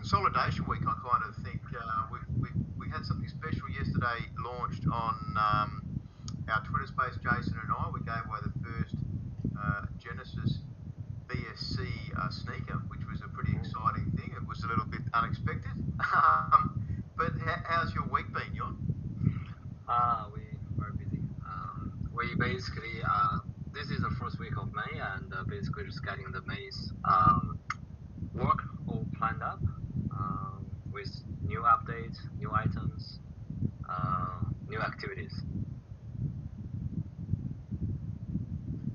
Consolidation Week, I kind of think we had something special yesterday launched on our Twitter space. Jason and I, we gave away the first Genesis BSC sneaker, which was a pretty exciting thing. It was a little bit unexpected. But how's your week been, Jon? We were busy. We basically, this is the first week of May, and basically just getting the May's work all planned up with new updates, new items, new activities.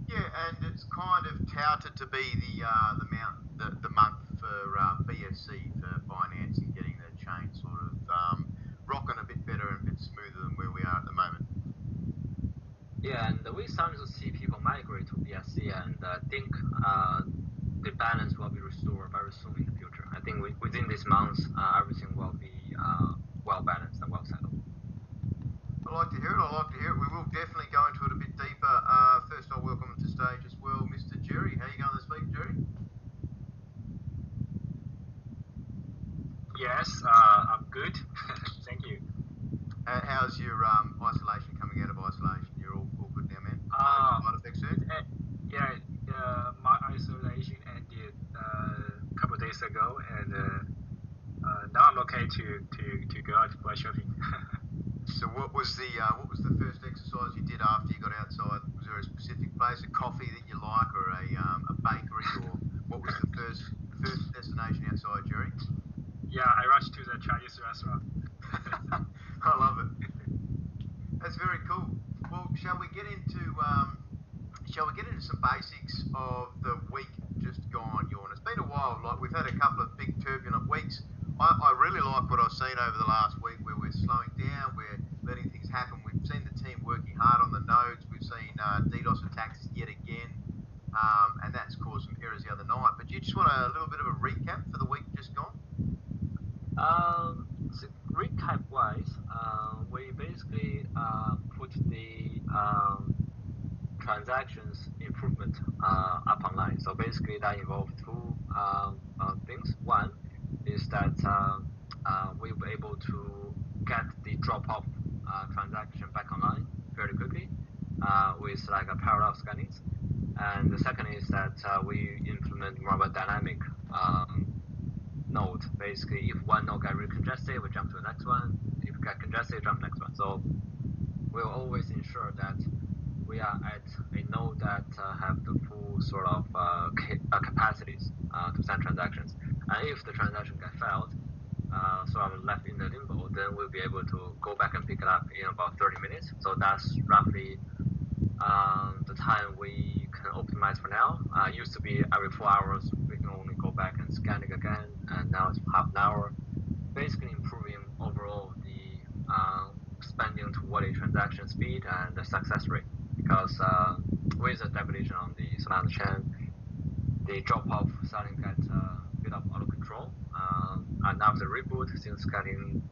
Yeah, and it's kind of touted to be the month for BSC for financing, getting the chain sort of rocking a bit better and a bit smoother than where we are at the moment. Yeah, and we started to see people migrate to BSC, and I think the balance will be restored very soon in the future. I think within this month, everything will be well balanced and well settled. I like to hear it. We will definitely go into it a bit deeper. First, I'll welcome to stage as well, Mr. Jerry. How are you going this week, Jerry? Yes, I'm good. Thank you. How's your isolation coming out of isolation? You're all good now, man? Side effects soon? My isolation ended a couple of days ago, and now I'm okay to go out for shopping. So what was the first exercise you did after you got outside? Was there a specific place, a coffee that you like, or a bakery, or what was the first destination outside, Jerry? Yeah, I rushed to the Chinese restaurant. I love it. That's very cool. Well, shall we get into some basics of the week just gone, Jon? It's been a while. Like, we've had a couple of big turbulent weeks. I really like what I've seen over the last week, where we're slowing down, we're letting things happen. We've seen the team working hard on the nodes. We've seen DDoS attacks yet again, and that's caused some errors the other night. But do you just want a little bit of a recap for the week just gone? So recap-wise, we basically put the transactions improvement up online. So basically that involved two things. One is that we were able to get the drop-off transaction back online very quickly with like a parallel scanning. And the second is that we implement more of a dynamic node. Basically, if one node got really congested, we jump to the next one. If it got congested, jump to the next one. So we'll always ensure that we are at a node that have the full sort of capacities to send transactions. And if the transaction got failed, sort of left in the limbo, then we'll be able to go back and pick it up in about 30 minutes. So that's roughly the time we can optimize for now. Used to be every 4 hours, we can only go back and scan it again, and now it's half an hour. Basically improving overall the spending toward a transaction speed and the success rate. Because with the devolution on the Solana chain, the drop-off starting to get a bit of out of control. And after reboot, things getting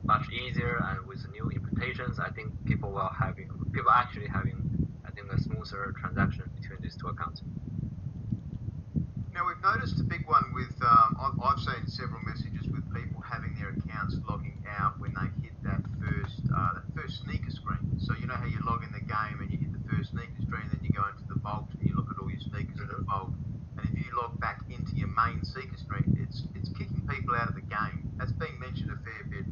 much easier, and with new implementations, I think people actually having a smoother transaction between these two accounts. Now, we've noticed a big one with, I've seen several messages with people having their accounts logging out when they hit that first sneaker screen. So you know how you log in the game and you hit the first sneaker screen, then you go into the vault and you look at all your sneakers in the vault. And if you log back into your main sneaker screen, it's kicking people out of the game. That's being mentioned a fair bit.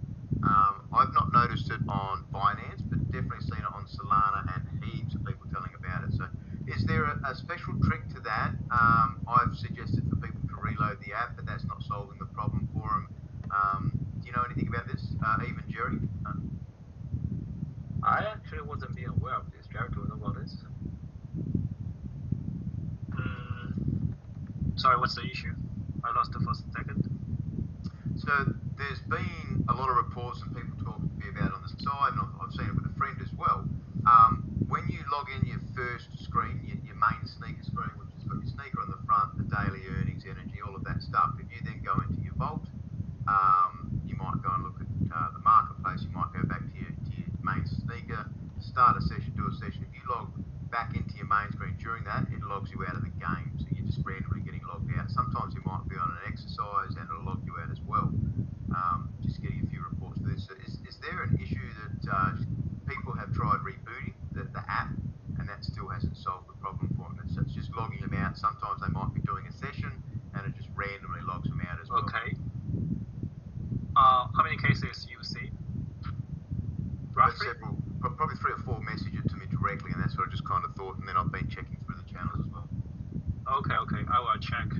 I've not noticed it on Binance, but definitely seen it on Solana and heaps of people telling about it. So is there a special trick to that? I've suggested for people to reload the app, but that's not solving the problem for them. Do you know anything about this? Even Jerry? I actually wasn't being aware of this. Jerry, do you know about this? Sorry, what's the issue? I lost it for a second. So there's been a lot of reports and people talking to me about it on the side, and I've seen it with a friend as well. When you log in your first screen, your main sneaker screen, which has got your sneaker on the front, the daily earnings, energy, all of that stuff, if you then go into your vault, you might go and look at the marketplace, you might go back to your main sneaker, start a session, do a session. If you log back into your main screen during that, it logs you out of the game. So you're just randomly getting logged out. Sometimes you might be on an exercise and it'll log you out as well. cases you see? Roughly? Roughly? Probably 3 or 4 messages to me directly, and that's what I just kind of thought. And then I've been checking through the channels as well. Okay. I will check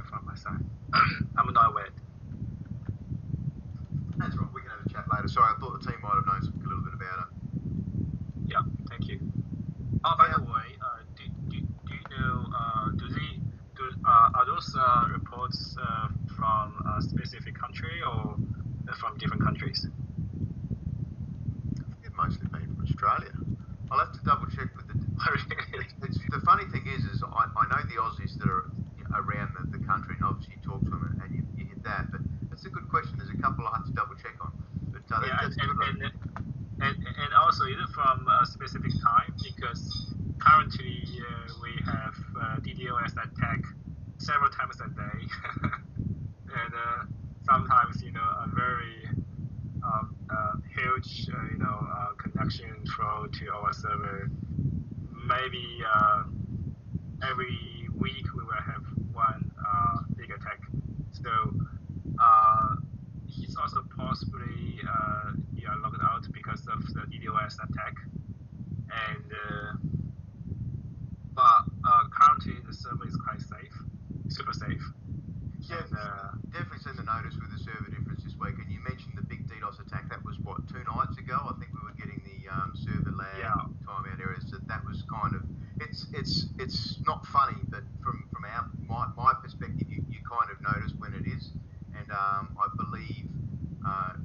from my side. I'm not aware. That's right. We can have a chat later. Sorry, I thought the team might have known a little bit about it. Yeah. Thank you. Oh, by the way, do you know? Are those reports from a specific country or from different countries? They've mostly been from Australia. I'll have to double check with the. The funny thing is I know the Aussies that are around the country, and obviously you talk to them and you hit that. But that's a good question. There's a couple I have to double check on. But and also is it from a specific time? Because currently we have DDoS attack several times a day, and sometimes a very huge connection flow to our server. Maybe every week we will have one big attack. So it's also possibly you are logged out because of the DDoS attack. And but currently the server is quite safe, super safe. Yeah, definitely seen the notice with the server difference this week. And you mentioned the big DDoS attack. That was what, 2 nights ago? I think we were getting the server lag timeout errors. That was kind of it's not funny, but from my perspective, you kind of notice when it is. And I believe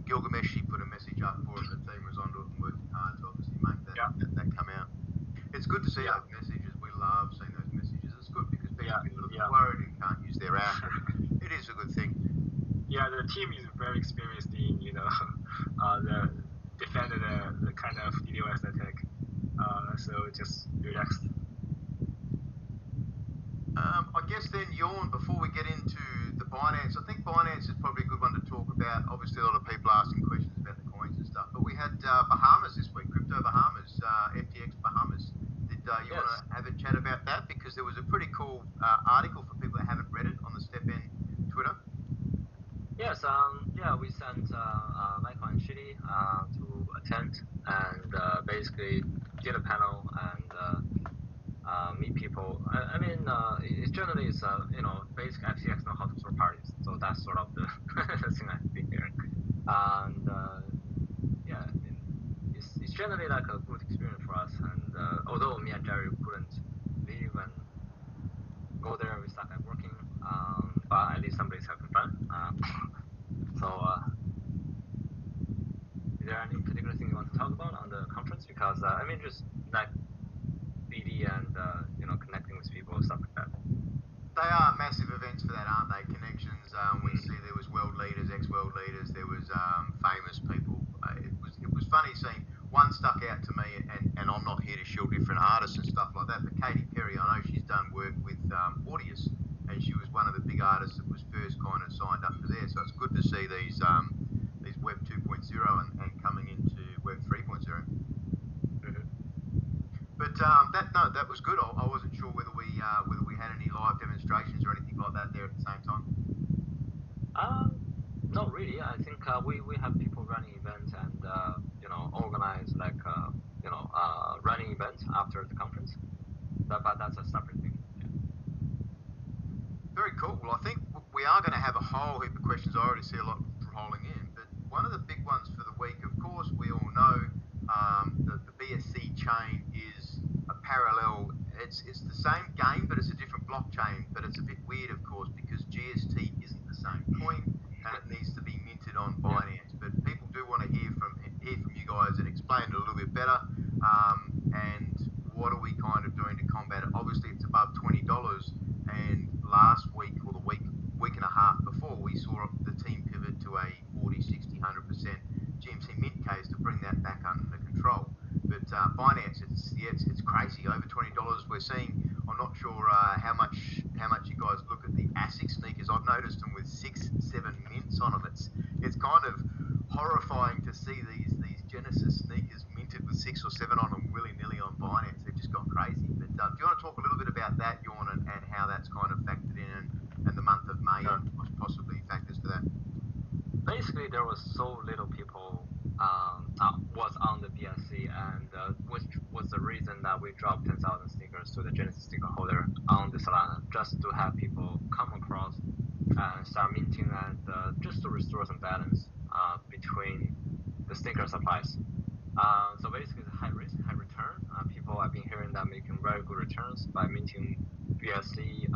Gilgamesh, she put a message up for it. The team was onto it and working hard to obviously make that come out. It's good to see those messages. We love seeing those messages. It's good because people get a little bit worried and can't use their app. It is a good thing. Yeah, the team is very experienced in the defend the kind of DDoS attack. So just relax. I guess then, Jorn, before we get into the Binance, I think Binance is probably a good one to talk about. Obviously, a lot of people asking questions about the coins and stuff. But we had Bahamas this week, Crypto Bahamas, FTX Bahamas. Did you want to have a chat about that? Because there was a pretty cool article for people that haven't read it on the STEPN Twitter. Yes, we sent Michael and Shitty to attend and basically did a panel and meet people. I mean, it's generally basic FTX know how to throw parties, so that's sort of the thing I've been hearing. And it's generally like a good experience for us. And although me and Jerry couldn't leave and go there, we stuck at working, but at least somebody's having fun. Is there any particular thing you want to talk about on the conference? Because I mean, just like BD and connecting with people, stuff like that. They are massive events for that, aren't they? Connections. We see there was world leaders, ex-world leaders. There was famous people. It was funny seeing one stuck out to me, and I'm not here to shield different artists and stuff like that. But Katy Perry, I know she's done work with Audius, and she was one of the big artists that was first kind of signed up for there. So it's good to see these Web 2.0 and coming into Web 3.0. But that was good. I wasn't sure whether we had any live demonstrations or anything like that there at the same time. Not really. I think we have people running events and organize running events after the conference. But that's a separate thing. Yeah. Very cool. Well, I think we are going to have a whole heap of questions. I already see a lot rolling in. But one of the big ones for the week, of course, we all know the BSC chain is a parallel. It's the same game, but it's a different blockchain. But it's a bit weird, of course, because GST isn't the same coin, and it needs to be minted on Binance. But people do want to hear from you guys and explain it a little bit better. And what are we kind of doing to combat it? Obviously, it's above $20, and last week or the week and a half before, we saw the team pivot to a 40, 60, 100% GMC mint case to bring that back under control. But Binance, it's crazy. Over $20 we're seeing. I'm not sure how much you guys look at the ASIC sneakers. I've noticed them with 6, 7 mints on them. It's kind of horrifying to see these Genesis sneakers minted with 6 or 7 on them willy-nilly on Binance. They've just gone crazy. But do you want to talk a little bit about that, Jorn, and how that's kind of factored in and the month of May and possibly factors for that? basically there was so little people was on the BSC, and which was the reason that we dropped 10,000 sneakers to the Genesis sneaker holder on the Solana, just to have people come across and start minting, and just to restore some balance between the sneaker supplies. So basically, it's high risk, high return. People have been hearing that making very good returns by minting BSC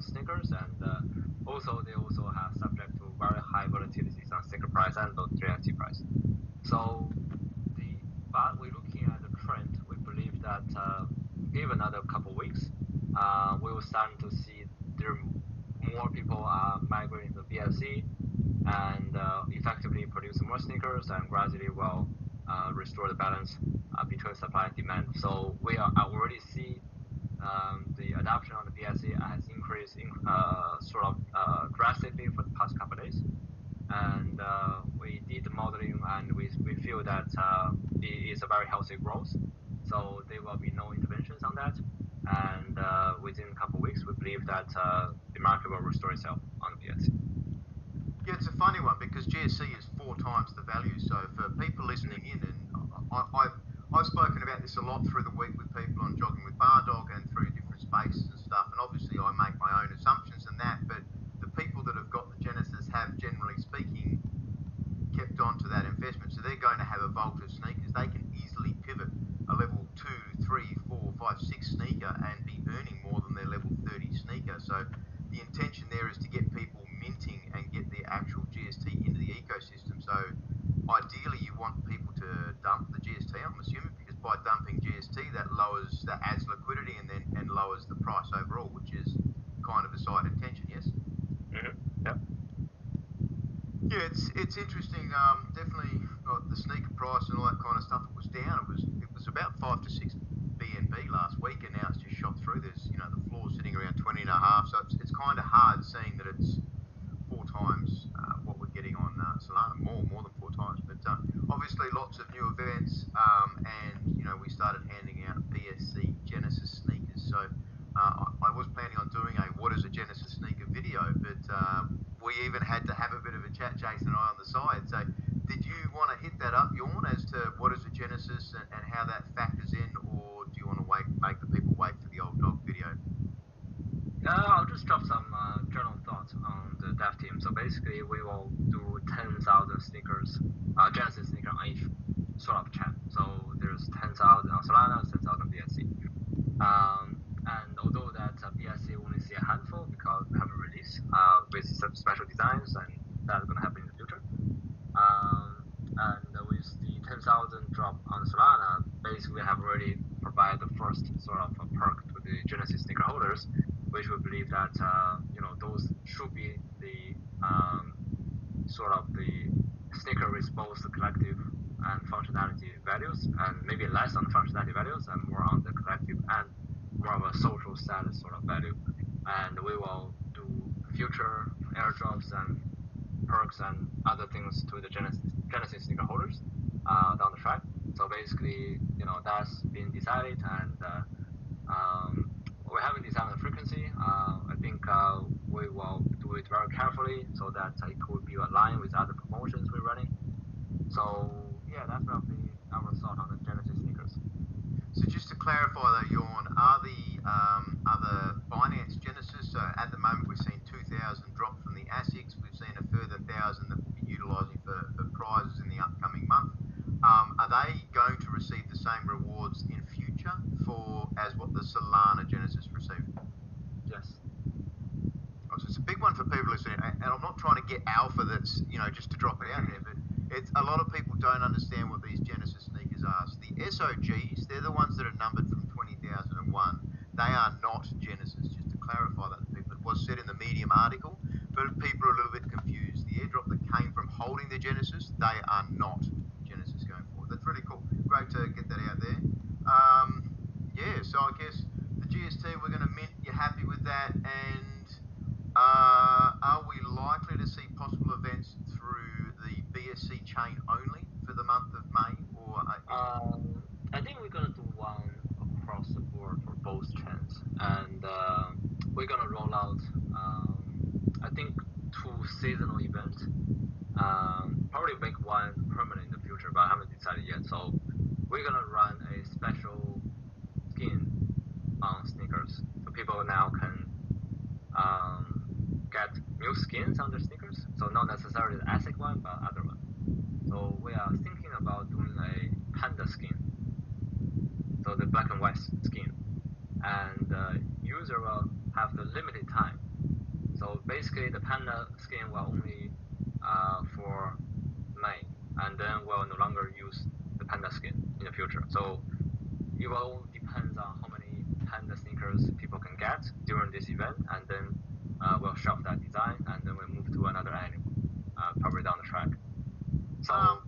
sneakers, and they also have subject to very high volatilities on sneaker price and the 3FT price. So, but we're looking at the trend. We believe that give another couple weeks, we will start to see there more people are migrating to BSC and effectively produce more sneakers, and gradually will restore the balance between supply and demand. So we are already see the adoption on the BSC has increased drastically for the past couple of days. And we did the modeling, and we feel that it is a very healthy growth. So there will be no interventions on that. And within a couple of weeks, we believe that the market will restore itself on the BSC. Yeah, it's a funny one because GSC is 4 times the value. So for people listening in, and I've spoken about this a lot through the week with people on Jogging with Bardog and through different spaces and stuff. And obviously I make my own assumptions and that, but the people that have got the Genesis have, generally speaking, kept on to that investment. So they're going to have a vault of sneakers. They can easily pivot a level 2, 3, 4, 5, 6 sneaker and be earning more than their level 30 sneaker. So the intention there is to get people minting and get their actual GST into the ecosystem. So ideally you want people to dump the GST, I'm assuming, because by dumping GST that adds liquidity and lowers the price overall, which is kind of a side intention, yes? Mm-hmm. Yep. Yeah, it's interesting. Definitely got the sneaker price and all that kind of stuff. It was down. It was about 5 to 6 BNB last week, and now it's just shot through. There's the floor sitting around 20 and a half. So it's kind of hard seeing that it's 4 times what we're getting on Solana, more than 4 times. But obviously lots of new events, and we started handing out BSC Genesis sneakers. So I was planning on doing a what is a Genesis sneaker video, but we even had to have a bit of a chat, Jason and I, on the side. So did you want to hit that up, Jorn, as to what is a Genesis and how that factors in, or do you want to make the people wait for the old dog video? I'll just drop some general thoughts on the dev team. So basically, we will do 10,000 sneakers, Genesis sneaker on each sort of chain. So there's 10,000 on Solana, 10,000 BSC. And although that BSC only see a handful because we haven't released with some special designs, and that's going to happen in the future. And with the 10,000 drop on Solana, basically we have already provided the first sort of a perk to the Genesis sneaker holders, which we believe that those should be the sort of the sneaker with both the collective and functionality values, and maybe less on the functionality values and more on the collective and more of a social status sort of value. And we will do future airdrops and perks and other things to the Genesis sneaker holders down the track. So basically, that's been decided, and we haven't decided the frequency. I think we will do it very carefully so that it could be aligned with other promotions we're running. So yeah, that's roughly our thought on the Genesis sneakers. So just to clarify though, Jorn, are the Binance Genesis, so at the moment we've seen 2,000 drop from the ASICs, we've seen a further 1,000 that we'll be utilising for prizes in the upcoming month. Are they going to receive the same rewards in future as what the Solana Genesis received? Yes. Oh, so it's a big one for people listening, and I'm not trying to get alpha that's, just to drop it out there, but it's a lot of people don't understand what these Genesis sneakers are. So the SOGs, they're the ones that are numbered from 20,001. They are not Genesis, just to clarify that to people. It was said in the Medium article, but people are a little bit confused. The airdrop that came from holding the Genesis, they are not Genesis going forward. That's really cool. Great to get that out there. Yeah, so I guess the GST we're going to mint, you're happy with that, and are we likely to see possible events through the BSC chain only for the month of May, or? I think we're gonna do one across the board for both chains, and we're gonna roll out, I think, 2 seasonal events. yet. So we're gonna run a special skin on sneakers, so people now can get new skins on their sneakers. So not necessarily the ASIC one, but other one. So we are thinking about doing a panda skin, so the black and white skin, and the user will have the limited time. So basically, the panda skin will only for May, and then we'll no longer use the panda skin in the future. So it will depend on how many panda sneakers people can get during this event, and then we'll shelf that design, and then we'll move to another animal, probably down the track. So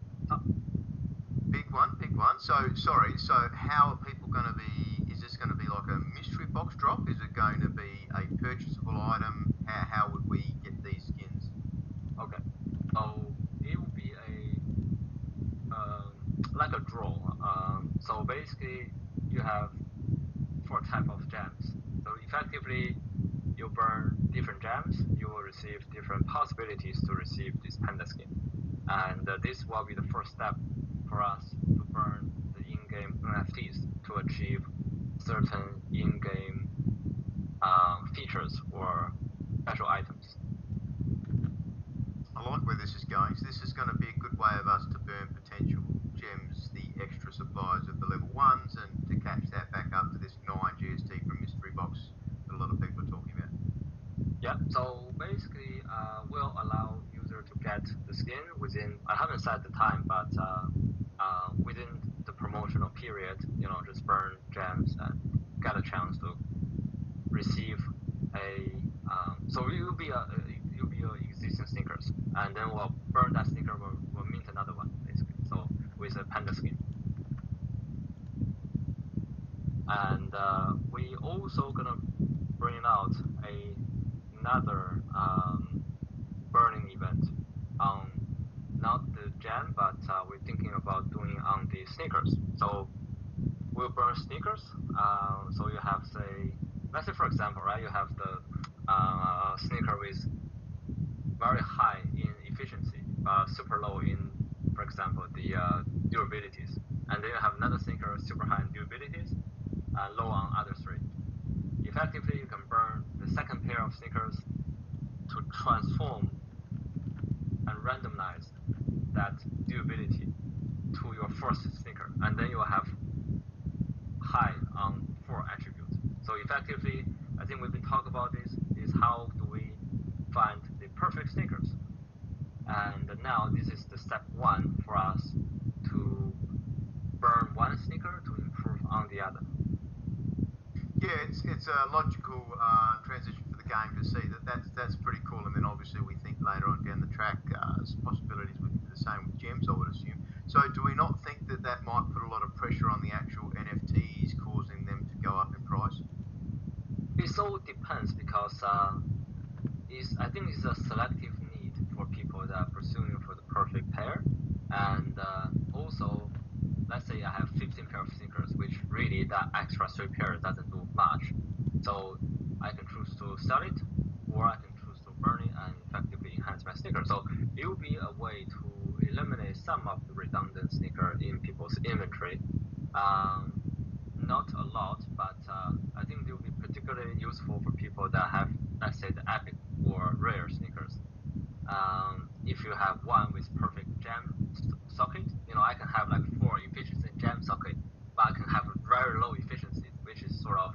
big one. So sorry. So how are people going to be? Is this going to be like a mystery box drop? Is it going to be a purchasable item? How would we get these skins? Okay. So it will be like a draw. So basically, you have 4 types of gems. So effectively, you burn different gems, you will receive different possibilities to receive this panda skin. And this will be the first step for us to burn the in-game NFTs to achieve certain in-game features or special items. I like where this is going. So this is going to be a good way of us to burn potential gems, the extra supplies of the level 1s, and to catch that back up to this 9 GST from mystery box that a lot of people are talking about. Yeah, so basically we'll allow user to get the skin within, I haven't set the time, but within the promotional period, just burn gems and get a chance to receive so it will be existing sneakers, and then we'll burn that sneaker, we'll mint another one, basically, so with a panda skin. And we also gonna bring out another burning event on not the gem, but we're thinking about doing on the sneakers. So we'll burn sneakers. So you have, say, let's say for example, right, you have the sneaker with very high in efficiency, but super low in, for example, the durabilities. And then you have another sneaker super high in durabilities, low on other 3. Effectively, you can burn the second pair of sneakers to transform and randomize that durability to your first sneaker, and then you will have high on 4 attributes. So effectively, I think we've been talking about this, is how do we find the perfect sneakers. And now this is the step 1 for us to burn one sneaker to improve on the other. Yeah, it's a logical transition for the game to see that's pretty cool. And then obviously we think later on down the track, possibilities would be the same with gems, I would assume. So do we not think that might put a lot of pressure on the actual NFTs, causing them to go up in price? It all depends, because I think it's a selective need for people that are pursuing for the perfect pair. And also, let's say I have 15 pair of sneakers, which really that extra 3 pairs doesn't do much. So I can choose to sell it, or I can choose to burn it and effectively enhance my sneaker. So it will be a way to eliminate some of the redundant sneaker in people's inventory. Not a lot, but I think it will be particularly useful for people that have, let's say, the epic or rare sneakers. If you have one with perfect gem socket, I can have like 4 efficiency gem socket, but I can have a very low efficiency, which is sort of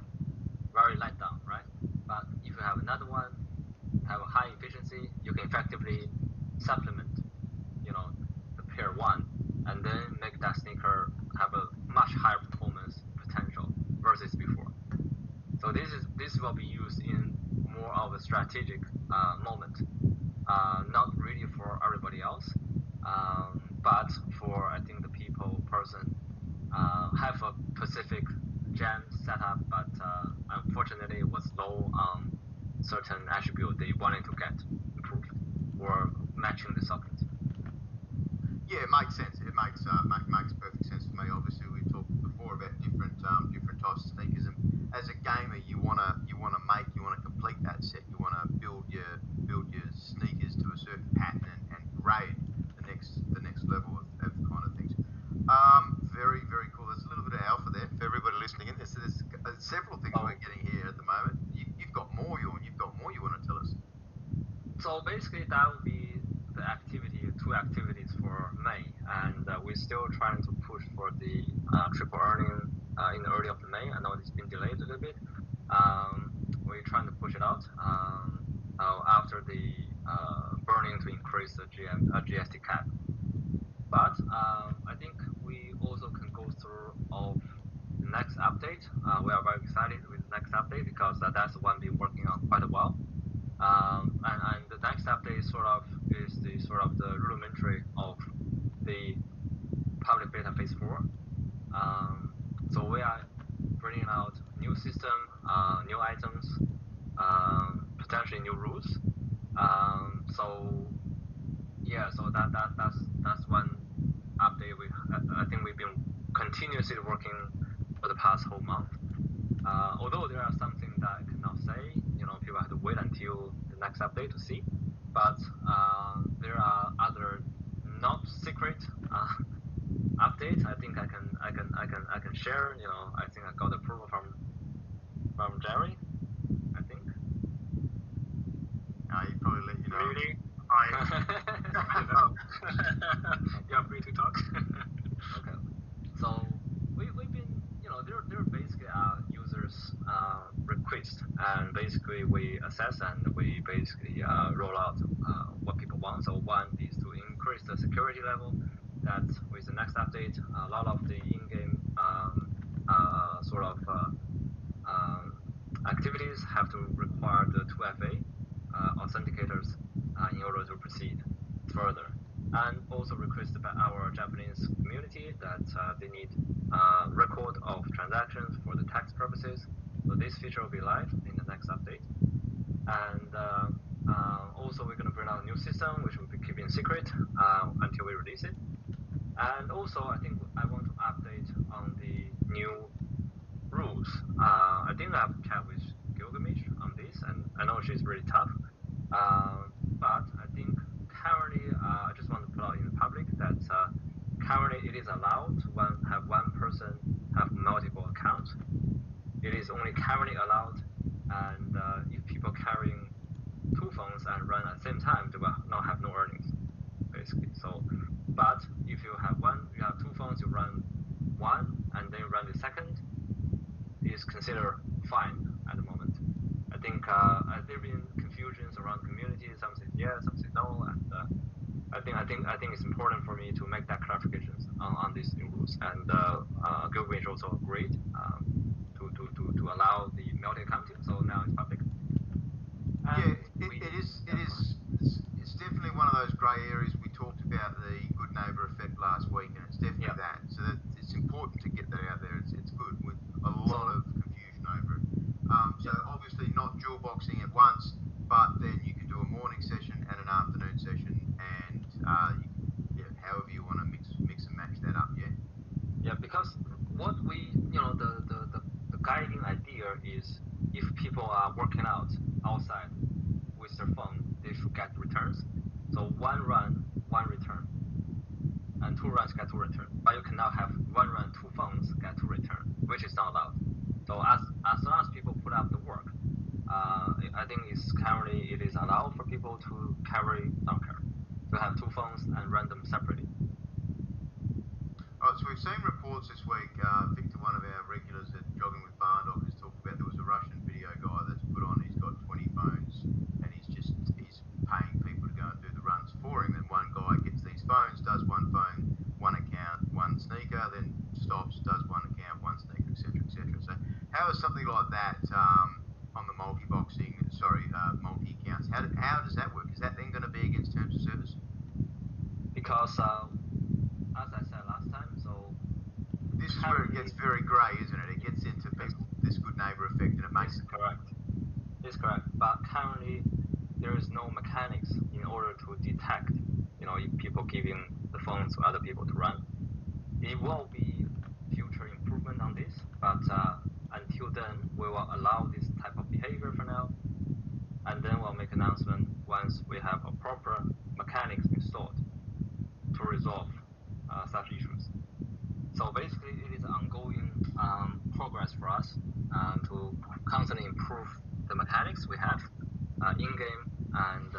very let down, right? But if you have another one, have a high efficiency, you can effectively supplement, the pair 1, and then make that sneaker have a much higher performance potential versus before. So this will be used in more of a strategic moment, not really for everybody else, but for, I think, the person have a specific gem setup, but unfortunately it was low on certain attribute they wanted to get improved or matching the socket. Yeah, it makes sense. It makes perfect sense to me. Obviously, we talked before about different types of sneakers, and as a gamer, you wanna complete that set. You wanna build your sneakers to a certain pattern and grade the next level of kind of things. for May, and we're still trying to push for the triple earning in the early of May. I know it's been delayed a little bit. We're trying to push it out after the burning to increase the GST cap. But I think we also can go through of the next update. We are very excited with the next update because that's the one we've been working on quite a while. And the next update is the rudimentary of the public beta phase 4. So we are bringing out new system, new items, potentially new rules. So that's one update. I think we've been continuously working for the past whole month. Although there are some things that I cannot say, people have to wait until the next update to see. But there are other not secret updates. I think I can share. I think I got approval from Jerry. I think. He probably let you know. Really? I don't know. You're free to talk. Okay. So we've been, there basically are users' requests, and basically we assess and we basically roll out what people want. So one is to increase the security level. That with the next update, a lot of the in-game activities have to require the 2FA authenticators in order to proceed further. And also request by our Japanese community that they need record of transactions for the tax purposes. So this feature will be live in the next update. And also we're going to bring out a new system, which we'll be keeping secret until we release it. And also I think I want to update on the new rules. I think I have a chat with Gilgamesh on this, and I know she's really tough. But I think currently, I just want to put out in the public that currently it is allowed to have one person have multiple accounts. It is only currently allowed, and if people carrying two phones and run at the same time, they will not have no earnings, basically. So, but if you have two phones, you run one and then run the second, is considered fine at the moment. I think there have been confusions around community. Some say yes, some say no, and I think it's important for me to make that clarifications on these new rules. And Gilgamesh also agreed to allow the multi-accounting. So now it's public. It's definitely one of those grey areas. We talked about the good neighbour effect last week, and it's definitely that. So it's important to get that out there. It's good with a lot of confusion over it. So obviously not dual boxing at once, but then you can do a morning session and an afternoon session, and however you want to mix and match that up. Yeah, because what we the guiding idea is if people are working out outside with their phone, they should get returns. So one run, one return, and two runs get two return. But you cannot have one run, two phones get two return, which is not allowed. So as long as people put up the work, I think currently it is allowed for people to to have two phones and run them separately. All right, so we've seen reports this week. Victor, one of our regulars at Jogging with Barndog, has talked about there was a Russian video guy that's put on. He's got 20 phones, and he's paying people to go and do the runs for him. And one guy gets these phones, does one phone, one account, one sneaker, then stops, does one account, one sneaker, etc., etc. So how is something like that on the multi-accounts? How does that work? Is that then going to be against terms of service? Because as I said last time, so this is where it gets very grey, isn't it? It gets into this good neighbour effect, and it makes it correct. It's correct. But currently, there is no mechanics in order to detect, if people giving the phones to other people to run. It will be future improvement on this, but until then, we will allow this type of behavior for now, and then we'll make announcement once we have a proper mechanics installed to resolve such issues. So basically, it is ongoing progress for us to constantly improve the mechanics we have in-game and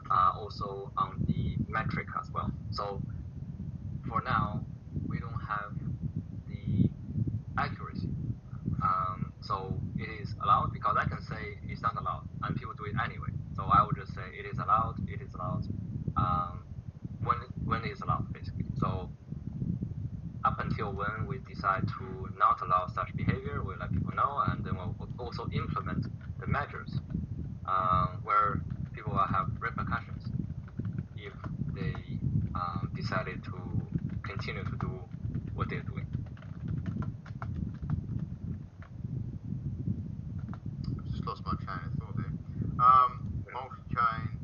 also on the metric as well. So when we decide to not allow such behavior, we'll let people know, and then we'll also implement the measures where people will have repercussions if they decided to continue to do what they're doing. I've just lost my chain of thought there. Multi-chain,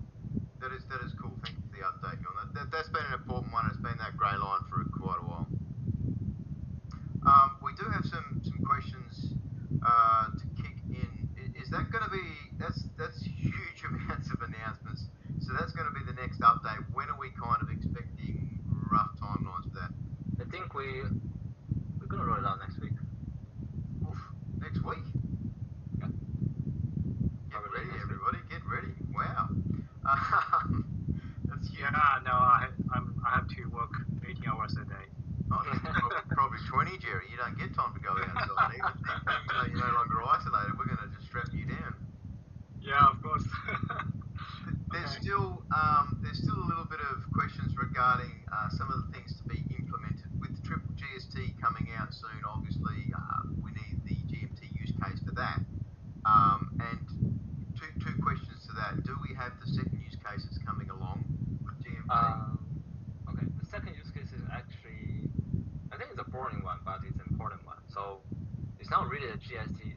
that is cool. Thank you for the update on that. That's been an important one. It's been that grey line for quite a while. We do have some questions to kick in. Is that going to be, that's huge amounts of announcements. So that's going to be the next update. When are we kind of expecting rough timelines for that? I think we're going to roll it out next week. Oof, next week? Yeah. Get ready, everybody. Get ready. Wow. That's huge. Yeah, no, I have to work 18 hours a day. Oh, probably 20, Jerry. You don't get time to go outside even. Even though you're no longer isolated, we're going to just strap you down. Yeah, of course. There's still a little bit of questions regarding some of the things to be implemented. With the triple GST coming out soon, obviously we need the GMT use case for that. And two questions to that. Do we have the second use cases coming along with GMT? Okay, the second use case is actually, I think it's a boring one, but it's an important one. So it's not really a GST,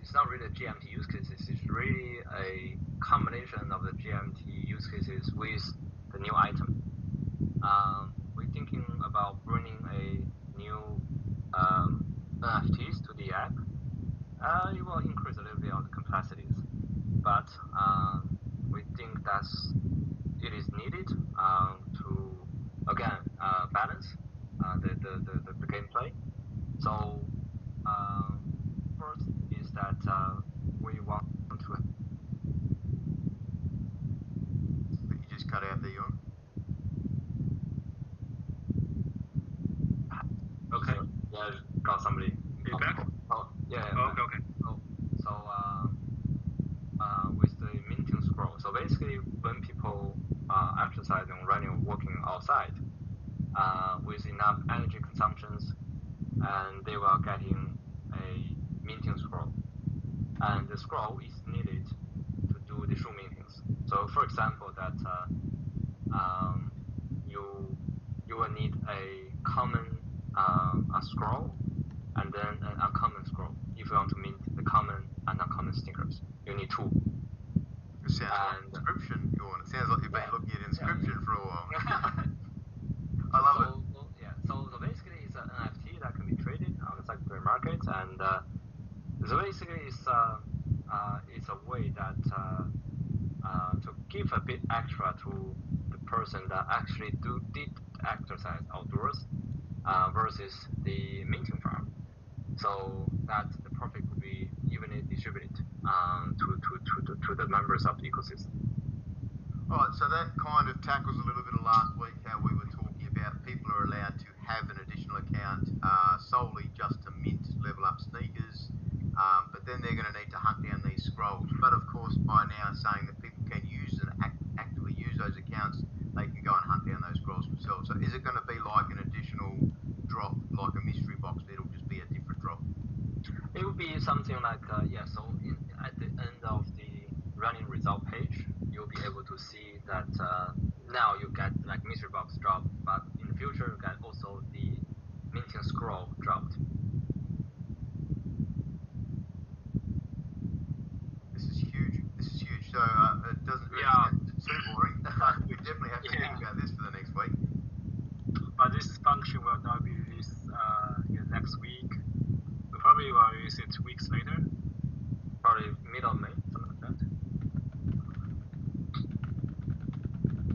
it's not really a GMT use cases. It's really a combination of the GMT use cases with the new item. We're thinking about bringing a new NFTs to the app. It will increase a little bit on the complexities, but we think it is needed to again balance the gameplay. So first is that we want to. You just cut out there, Yon. Okay. Yeah, got somebody. Are you back? Oh, yeah. Oh, okay. So with the minting scroll. So basically, when people are exercising, running, or working outside, with enough energy consumptions, and they were getting a minting scroll, and the scroll is needed to do the true mintings. So, for example, that you will need a common a scroll and then an uncommon scroll if you want to mint the common and uncommon stickers. You need two. It sounds like inscription, Yon. It sounds like you've been looking at inscription for a while. I love it. So basically, it's an NFT that can be traded on the secondary market, and so basically, it's a way that to give a bit extra to the person that actually did exercise outdoors versus the minting farm, so that the profit will be evenly distributed to the members of the ecosystem. All right, so that kind of tackles a little bit of last week how we were talking about people are allowed to have an additional account solely just to mint level up sneakers, but then they're going to need to hunt down these scrolls. But of course, by now saying that people can use and actively use those accounts, they can go and hunt down those scrolls themselves. So is it going to be like an additional drop, like a mystery box? It'll just be a different drop. It would be something like so at the end of the running result page, you'll be able to see that now you get like mystery box drop, but in the future you get also the minting scroll dropped. This is huge. So it doesn't really sound too boring. We definitely have to think about this for the next week. But this function will not be released next week. We probably will release it 2 weeks later. Probably middle of May, something like that.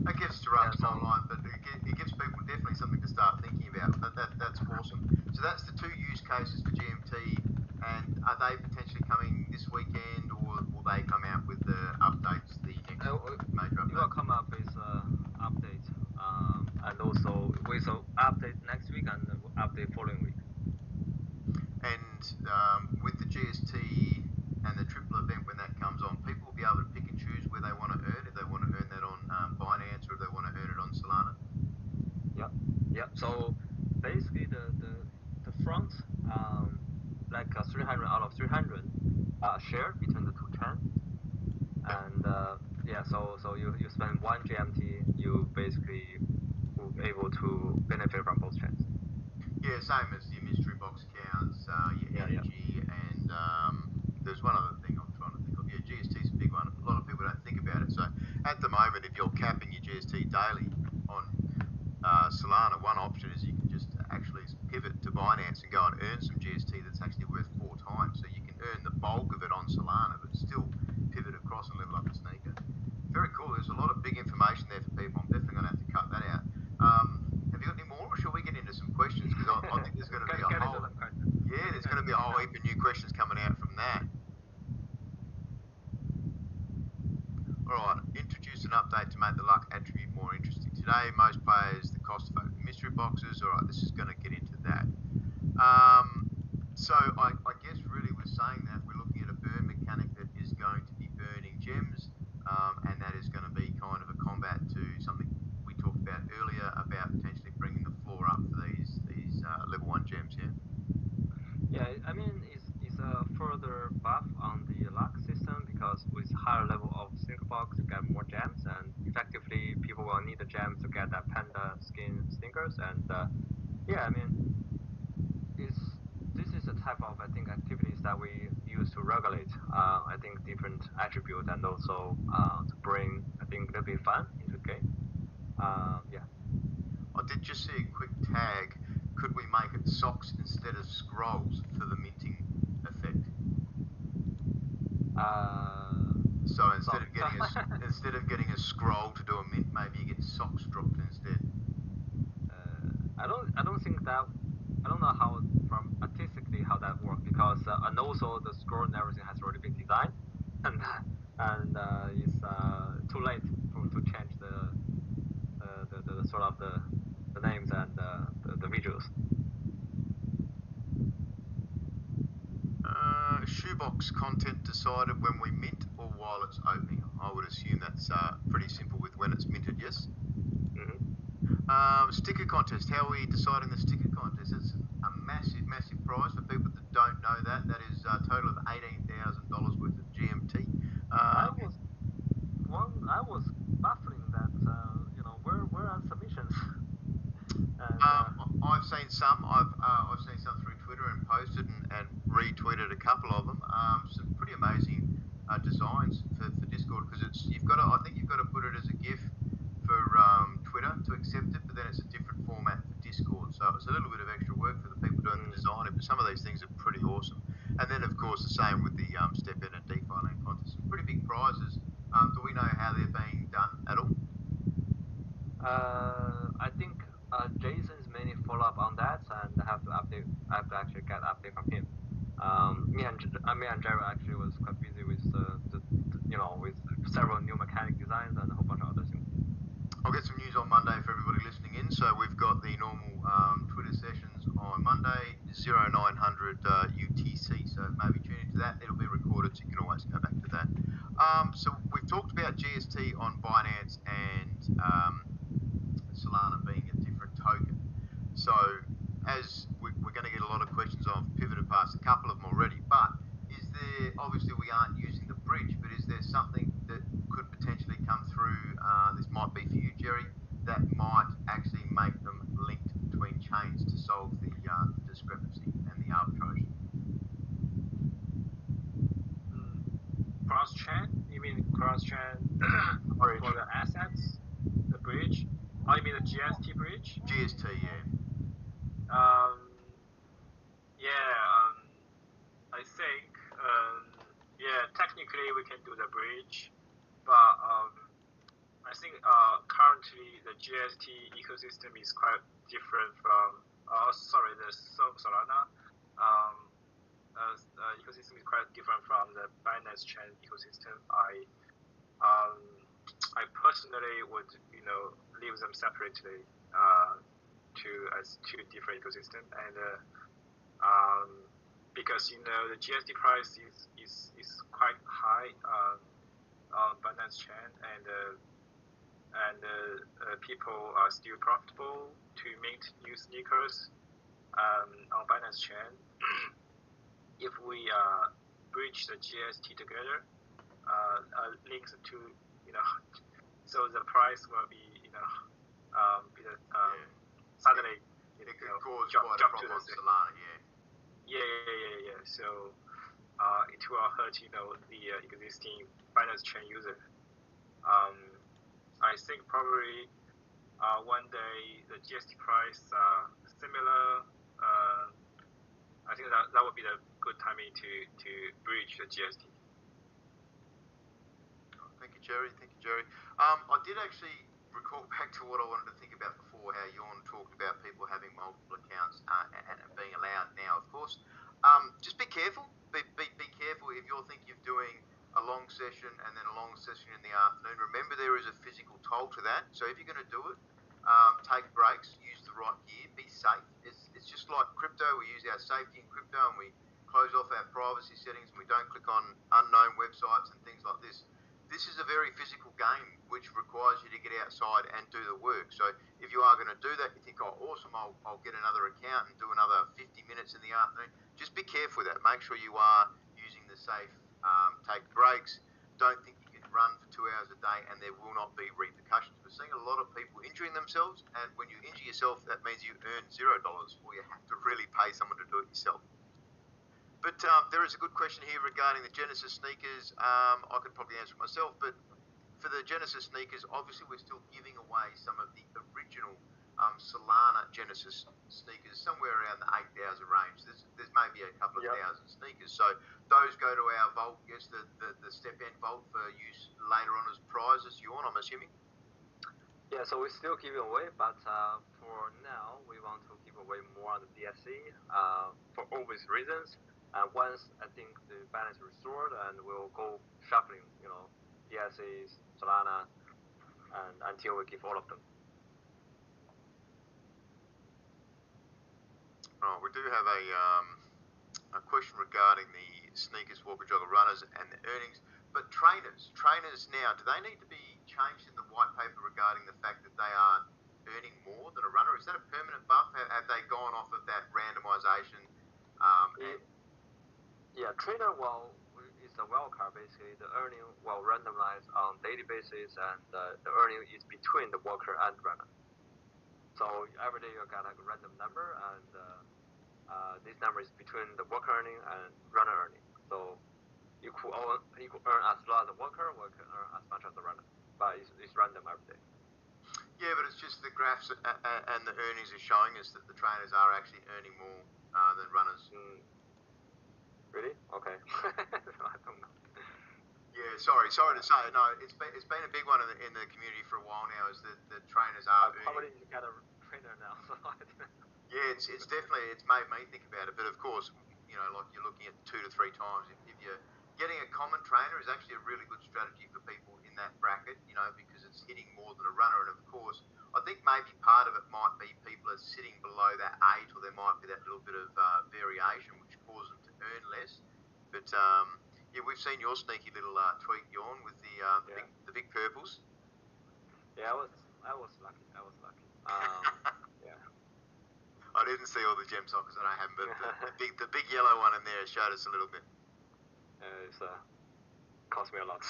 That gives us a rough timeline, but it gives people definitely something to start thinking about. That's awesome. So that's the two use cases for GMT, and are they potentially coming this weekend, or will they come out with the updates, the next major update? It will come up with update, and also with an update next week and update following week. And with the GST and the triple event when that comes on, people will be able to pick and choose where they want to earn, if they want to earn that on Binance or if they want to earn it on Solana. Yeah. So basically, the upfront, like 300 out of 300 shared between the two chains, and so you spend 1 GMT, you basically will be able to benefit from both chains. Yeah, same as your mystery box counts, your energy, and there's one other thing I'm trying to think of. Yeah, GST is a big one. A lot of people don't think about it. So at the moment, if you're capping your GST daily on Solana, one option is you can just actually pivot to Binance and go and earn some GST that's actually worth 4 times. So you can earn the bulk of it on Solana, but still pivot across and level up the sneaker. Very cool. There's a lot of big information there for people. I'm definitely going to have to cut that out. Have you got any more, or shall we get into some questions? Because I think there's going to be there's going to be a whole heap of new questions coming out from that. All right, introduce an update to make the luck attribute more interesting. Today, most players, the cost of opening mystery boxes. All right, this is going to get into that. So I guess really we're saying that we're looking at a burn mechanic that is going to be burning gems, and that is going to be kind of a combat to something we talked about earlier about potentially bringing the floor up for these level 1 gems. Yeah, I mean, it's a further buff on the luck system, because with higher level of sneaker box, you get more gems, and effectively people will need the gems to get that panda skin sneakers. And I mean, this is a type of, I think, activities that we use to regulate, I think, different attributes, and also to bring, I think, a little bit fun into the game. I did just see a quick tag. Could we make it socks instead of scrolls for the minting effect? So instead of getting a scroll to do a mint, maybe you get socks dropped instead. I don't think that. I don't know how, from artistically, how that works, because and also the scroll and everything has already been designed, and it's too late to change the sort of the names and the visuals. Shoebox content decided when we mint or while it's opening? I would assume that's pretty simple with when it's minted, yes? Mm-hmm. Sticker contest. How are we deciding the sticker contest? It's a massive prize for people that don't know that. That is a total of $18,000 worth of GMT. I was baffling that, where are submissions? I've seen some. I've seen some through Twitter and posted and retweeted a couple of them. Some pretty amazing designs for Discord, because I think you've got to put it as a GIF for Twitter to accept it, but then it's a different format for Discord. So it's a little bit of extra work for the people doing the designing, but some of these things are pretty awesome. And then, of course, the same with the STEPN and DeFi Land contest. Some pretty big prizes. Do we know how they're being done at all? I think Jason's mainly follow up on that, and I have to actually get an update from him. Me and Jerry actually was quite busy with with several new mechanic designs and a whole bunch of other things. I'll get some news on Monday for everybody listening in. So we've got the normal Twitter sessions on Monday, 0900 UTC. So maybe tune into that. It'll be recorded, so you can always go back to that. So we've talked about GST on Binance and Solana being a different token. So as we're going to get a lot of questions, I've pivoted past a couple of them already, but is there, obviously we aren't using the bridge, but is there something that could potentially come through, this might be for you, Jerry, that might actually make them linked between chains to solve the discrepancy and the arbitrage? Cross-chain? You mean cross-chain for the assets? The bridge? Oh, you mean the GST bridge? GST, yeah. I think, technically we can do the bridge, but I think currently the GST ecosystem is quite different from, the Solana ecosystem is quite different from the Binance chain ecosystem. I personally would, leave them separately as two different ecosystems, and because the GST price is quite high on Binance chain, and people are still profitable to mint new sneakers on Binance chain, if we bridge the GST together, links to so the price will be suddenly it could cause quite a problem on Solana, yeah. So it will hurt the existing Binance chain user. I think probably one day the GST price similar. I think that would be the good timing to bridge the GST. Thank you, Jerry. I did actually recall back to what I wanted to think about before, how Jorn talked about people having multiple accounts and being allowed now, of course. Just be careful. Be careful if you're thinking of doing a long session and then a long session in the afternoon. Remember, there is a physical toll to that. So if you're going to do it, take breaks, use the right gear, be safe. It's just like crypto. We use our safety in crypto and we close off our privacy settings and we don't click on unknown websites and things like this. This is a very physical game which requires you to get outside and do the work. So if you are going to do that, you think, oh, awesome, I'll get another account and do another 50 minutes in the afternoon. Just be careful with that. Make sure you are using the safe, take breaks. Don't think you can run for 2 hours a day and there will not be repercussions. We're seeing a lot of people injuring themselves, and when you injure yourself, that means you earn $0 or you have to really pay someone to do it yourself. But there is a good question here regarding the Genesis sneakers. I could probably answer it myself, but for the Genesis sneakers, obviously we're still giving away some of the original Solana Genesis sneakers, somewhere around the 8,000 range. There's maybe a couple of thousand sneakers. So those go to our vault, yes, the STEPN vault for use later on as prizes. Jorn, I'm assuming? Yeah, so we're still giving away, but for now, we want to give away more on the BSC for obvious reasons. Once I think the balance is restored, and we'll go shuffling, BSCs, Solana, and until we give all of them. Right, we do have a question regarding the sneakers, walker, jogger runners, and the earnings. But trainers now, do they need to be changed in the white paper regarding the fact that they are earning more than a runner? Is that a permanent buff? Have they gone off of that randomization? Yeah, trainer is a wild card basically. The earning will randomize on daily basis, and the earning is between the walker and runner. So every day you got a random number, and this number is between the walker earning and runner earning. So you could earn as lot as the walker, or you can earn as much as the runner, but it's random every day. Yeah, but it's just the graphs and the earnings are showing us that the trainers are actually earning more than runners. Really? Okay. I don't know. Yeah, sorry to say. No, it's been a big one in the community for a while now. Is that the trainers are earning. Probably you got a trainer now. Yeah, it's definitely made me think about it. But of course, like you're looking at 2 to 3 times. If you're getting a common trainer is actually a really good strategy for people in that bracket. Because it's hitting more than a runner. And of course, I think maybe part of it might be people are sitting below that 8, or there might be that little bit of variation which causes them to earn less. But yeah, we've seen your sneaky little tweak, Jorn, with the big purples. Yeah, I was lucky. Yeah. I didn't see all the gem sockets, I don't have them, but the big yellow one in there showed us a little bit. It's cost me a lot.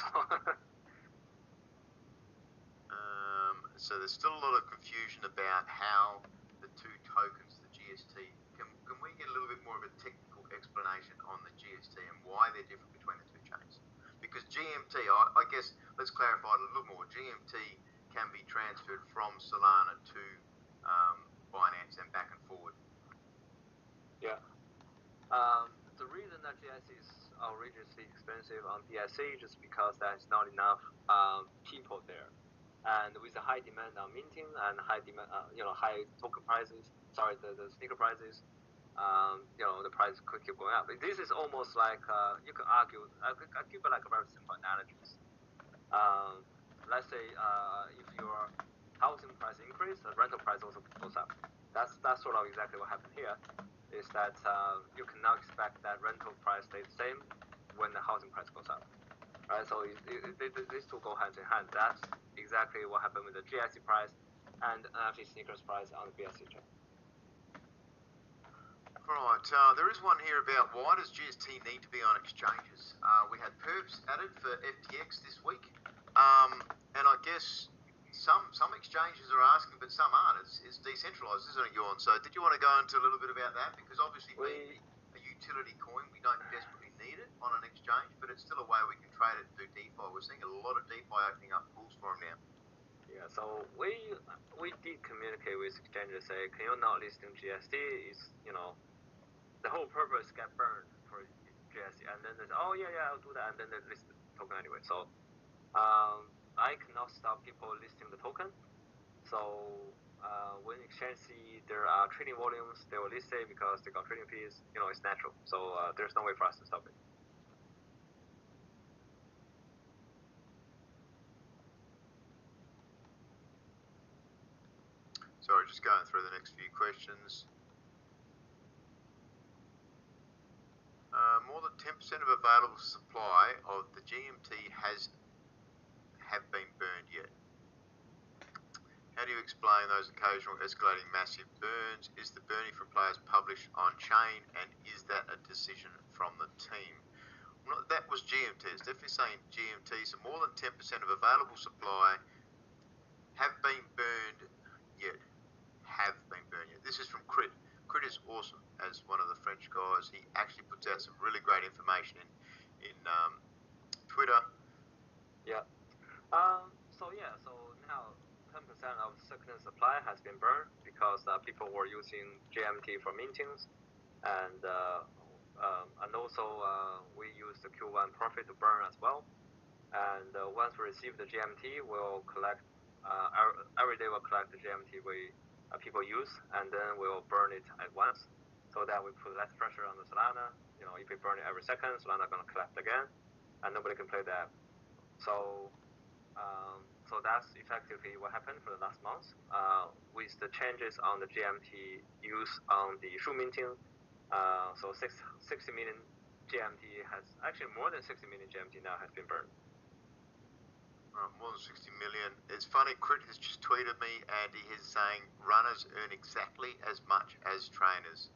So there's still a lot of confusion about how the two tokens, the GST, can we get a little bit more of a technical explanation on the GST and why they're different between the two chains? Because GMT, I guess, let's clarify it a little more. GMT can be transferred from Solana to Binance and back and forward. Yeah. The reason that GST is outrageously expensive on BSC just because there's not enough people there. And with the high demand on minting and high demand, high token prices, the sneaker prices, the price could keep going up. This is almost like, you can argue, I'll give like a very simple analogy. Let's say if your housing price increase, the rental price also goes up. That's sort of exactly what happened here, is that you cannot expect that rental price stays the same when the housing price goes up. Right, so these two go hand in hand. That's exactly what happened with the GSC price and actually sneakers price on the BSC chain. Right, there is one here about why does GST need to be on exchanges? We had perps added for FTX this week, and I guess some exchanges are asking, but some aren't. It's decentralized, isn't it, Jorn? So did you want to go into a little bit about that? Because obviously being a utility coin, we don't desperately need it on an exchange, but it's still a way we can trade it through DeFi. We're seeing a lot of DeFi opening up pools for them now. Yeah, so we did communicate with exchanges, say, can you not list in GST? Is the whole purpose get burned for GST, and then they say, oh yeah, I'll do that, and then they list the token anyway. So I cannot stop people listing the token. So when exchange see there are trading volumes, they will list it because they got trading fees. It's natural. So there's no way for us to stop it. Sorry, just going through the next few questions. More than 10% of available supply of the GMT have been burned yet. How do you explain those occasional escalating massive burns? Is the burning from players published on chain, and is that a decision from the team? Well, that was GMT. It's definitely saying GMT. So more than 10% of available supply have been burned yet. This is from Crit. Crit is awesome as one of the French guys. He actually puts out some really great information in Twitter. Yeah. So now 10% of circulating supply has been burned because people were using GMT for mintings, and also we use the Q1 profit to burn as well. And once we receive the GMT, we'll collect every day. We'll collect the GMT people use, and then we'll burn it at once, so that we put less pressure on the Solana. If we burn it every second, Solana gonna collect again, and nobody can play that. So that's effectively what happened for the last month. With the changes on the GMT use on the shoe minting, so 60 million GMT has actually more than 60 million GMT now has been burned. More than 60 million. It's funny, Crit has just tweeted me and he is saying runners earn exactly as much as trainers.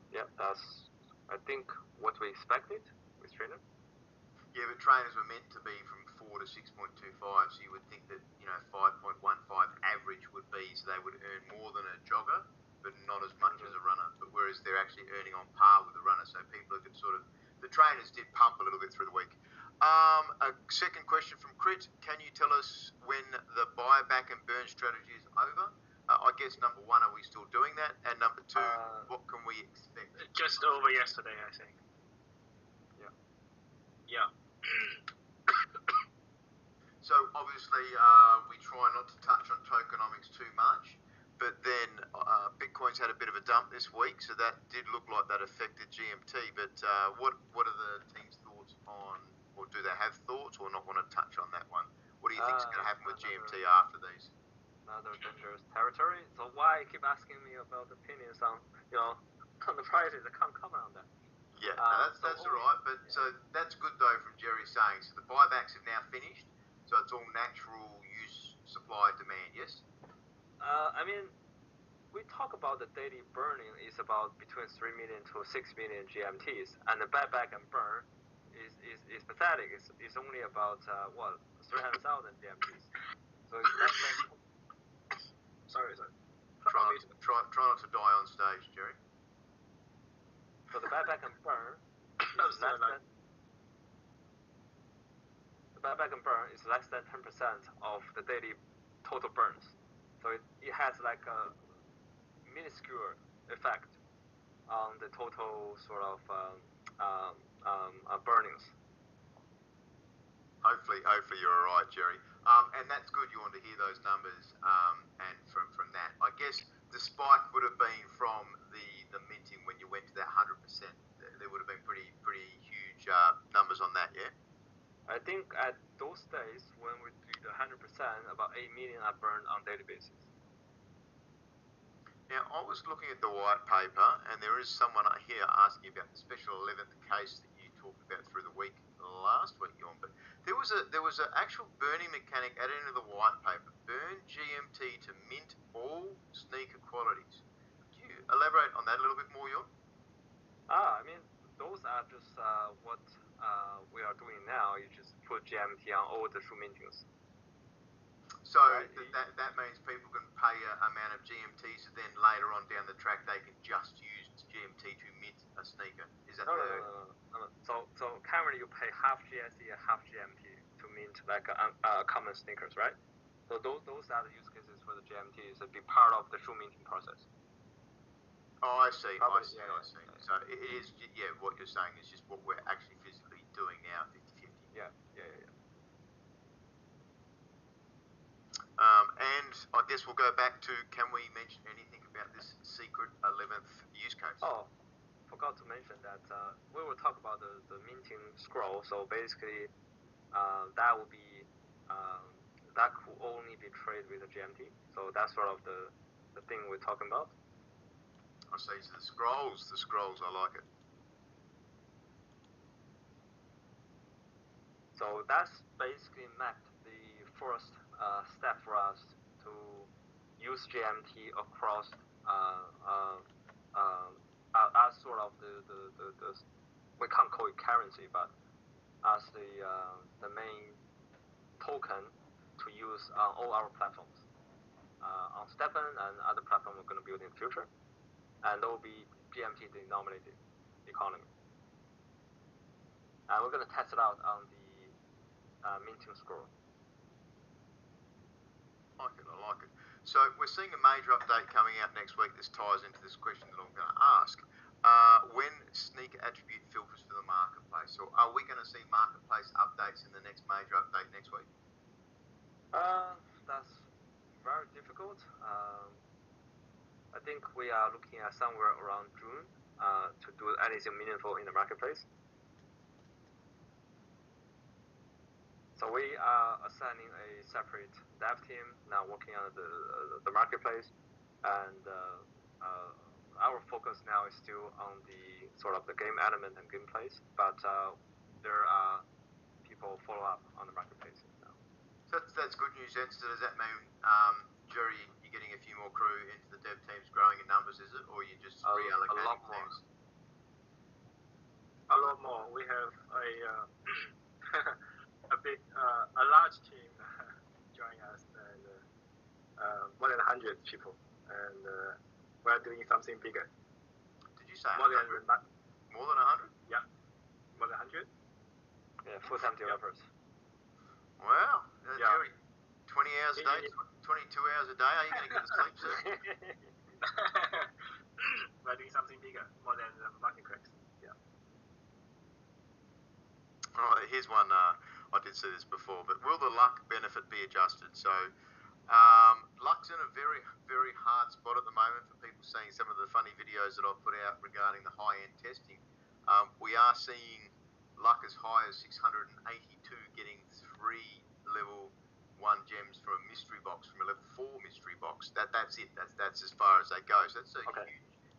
Yeah, that's, I think, what we expected with trainers. Yeah, but trainers were meant to be from 4 to 6.25, so you would think that 5.15 average would be, so they would earn more than a jogger, but not as much as a runner. But whereas they're actually earning on par with the runner, so people could the trainers did pump a little bit through the week. A second question from Crit. Can you tell us when the buyback and burn strategy is over? I guess number one, are we still doing that? And number two, what can we expect? Just over yesterday, I think. Yeah. So obviously, we try not to touch on tokenomics too much, but then Bitcoin's had a bit of a dump this week, so that did look like that affected GMT. But what are the team's thoughts on, or do they have thoughts, or not want to touch on that one? What do you think is going to happen with GMT after these? Another dangerous territory. So why keep asking me about opinions on on the prices? I can't comment on that. Yeah, that's all right. But yeah. So that's good though from Jerry saying. So the buybacks have now finished. So it's all natural use, supply, demand. Yes. I mean, we talk about the daily burning is about between 3 million to 6 million GMTs, and the buyback and burn is pathetic. It's only about 300,000 GMTs. So it's less than. Sorry. Try not to die on stage, Jerry. So the buyback and burn is less than. The buyback and burn is less than 10% of the daily total burns. So it has like a minuscule effect on the total sort of burnings. Hopefully you're all right, Jerry. And that's good you want to hear those numbers. And from that, I guess the spike would have been from the minting when you went to that 100%. There would have been pretty huge numbers on that, yeah? I think at those days when we did 100%, about 8 million are burned on a daily basis. Now, I was looking at the white paper, and there is someone here asking about the special 11th case that you talked about through the week last week, Jorn. But there was an actual burning mechanic added into the white paper. Burn GMT to mint all sneaker qualities. Could you elaborate on that a little bit more, just what we are doing now. You just put GMT on all the true mintings. So that means people can pay an amount of GMT, so then later on down the track they can just use GMT to mint a sneaker. Is that no. So currently you pay half GSE and half GMT to mint like common sneakers, right? So those are the use cases for the GMT is to be part of the true minting process. Oh, I see. So it is, what you're saying is just what we're actually physically doing now, 50-50. Yeah. And I guess we'll go back to, can we mention anything about this secret 11th use case? Oh, forgot to mention that we will talk about the minting scroll. So basically, that will be that could only be traded with the GMT. So that's sort of the thing we're talking about. I see. So the scrolls, I like it. So that's basically mapped the first step for us to use GMT across as sort of the we can't call it currency, but as the main token to use on all our platforms. On STEPN and other platforms we're going to build in the future. And there will be GMT denominated economy. And we're going to test it out on the minting scroll. I like it. So we're seeing a major update coming out next week. This ties into this question that I'm going to ask. When sneaker attribute filters for the marketplace, so are we going to see marketplace updates in the next major update next week? That's very difficult. I think we are looking at somewhere around June to do anything meaningful in the marketplace. So we are assigning a separate dev team now working on the marketplace, and our focus now is still on the sort of the game element and gameplays, but there are people follow up on the marketplace now. So that's good news then. So does that mean, Jerry, you're getting a few more crew into the dev teams growing in numbers, is it? Or you just reallocating a lot more. teams? A lot more. We have a large team joining us, and more than 100 people, and we're doing something bigger. Did you say more than 100? Yeah, more than 100. Yeah, full-time developers. Wow. Yeah. Jerry, 20 hours a day, 22 hours a day. Are you going to get to sleep soon? We're doing something bigger, more than the market cracks. Yeah. All right, here's one. I did see this before, but will the luck benefit be adjusted? So, luck's in a very, very hard spot at the moment for people seeing some of the funny videos that I've put out regarding the high-end testing. We are seeing luck as high as 682 getting 3 level 1 gems from a mystery box, from a level 4 mystery box. That's it. That's as far as they go. So that's a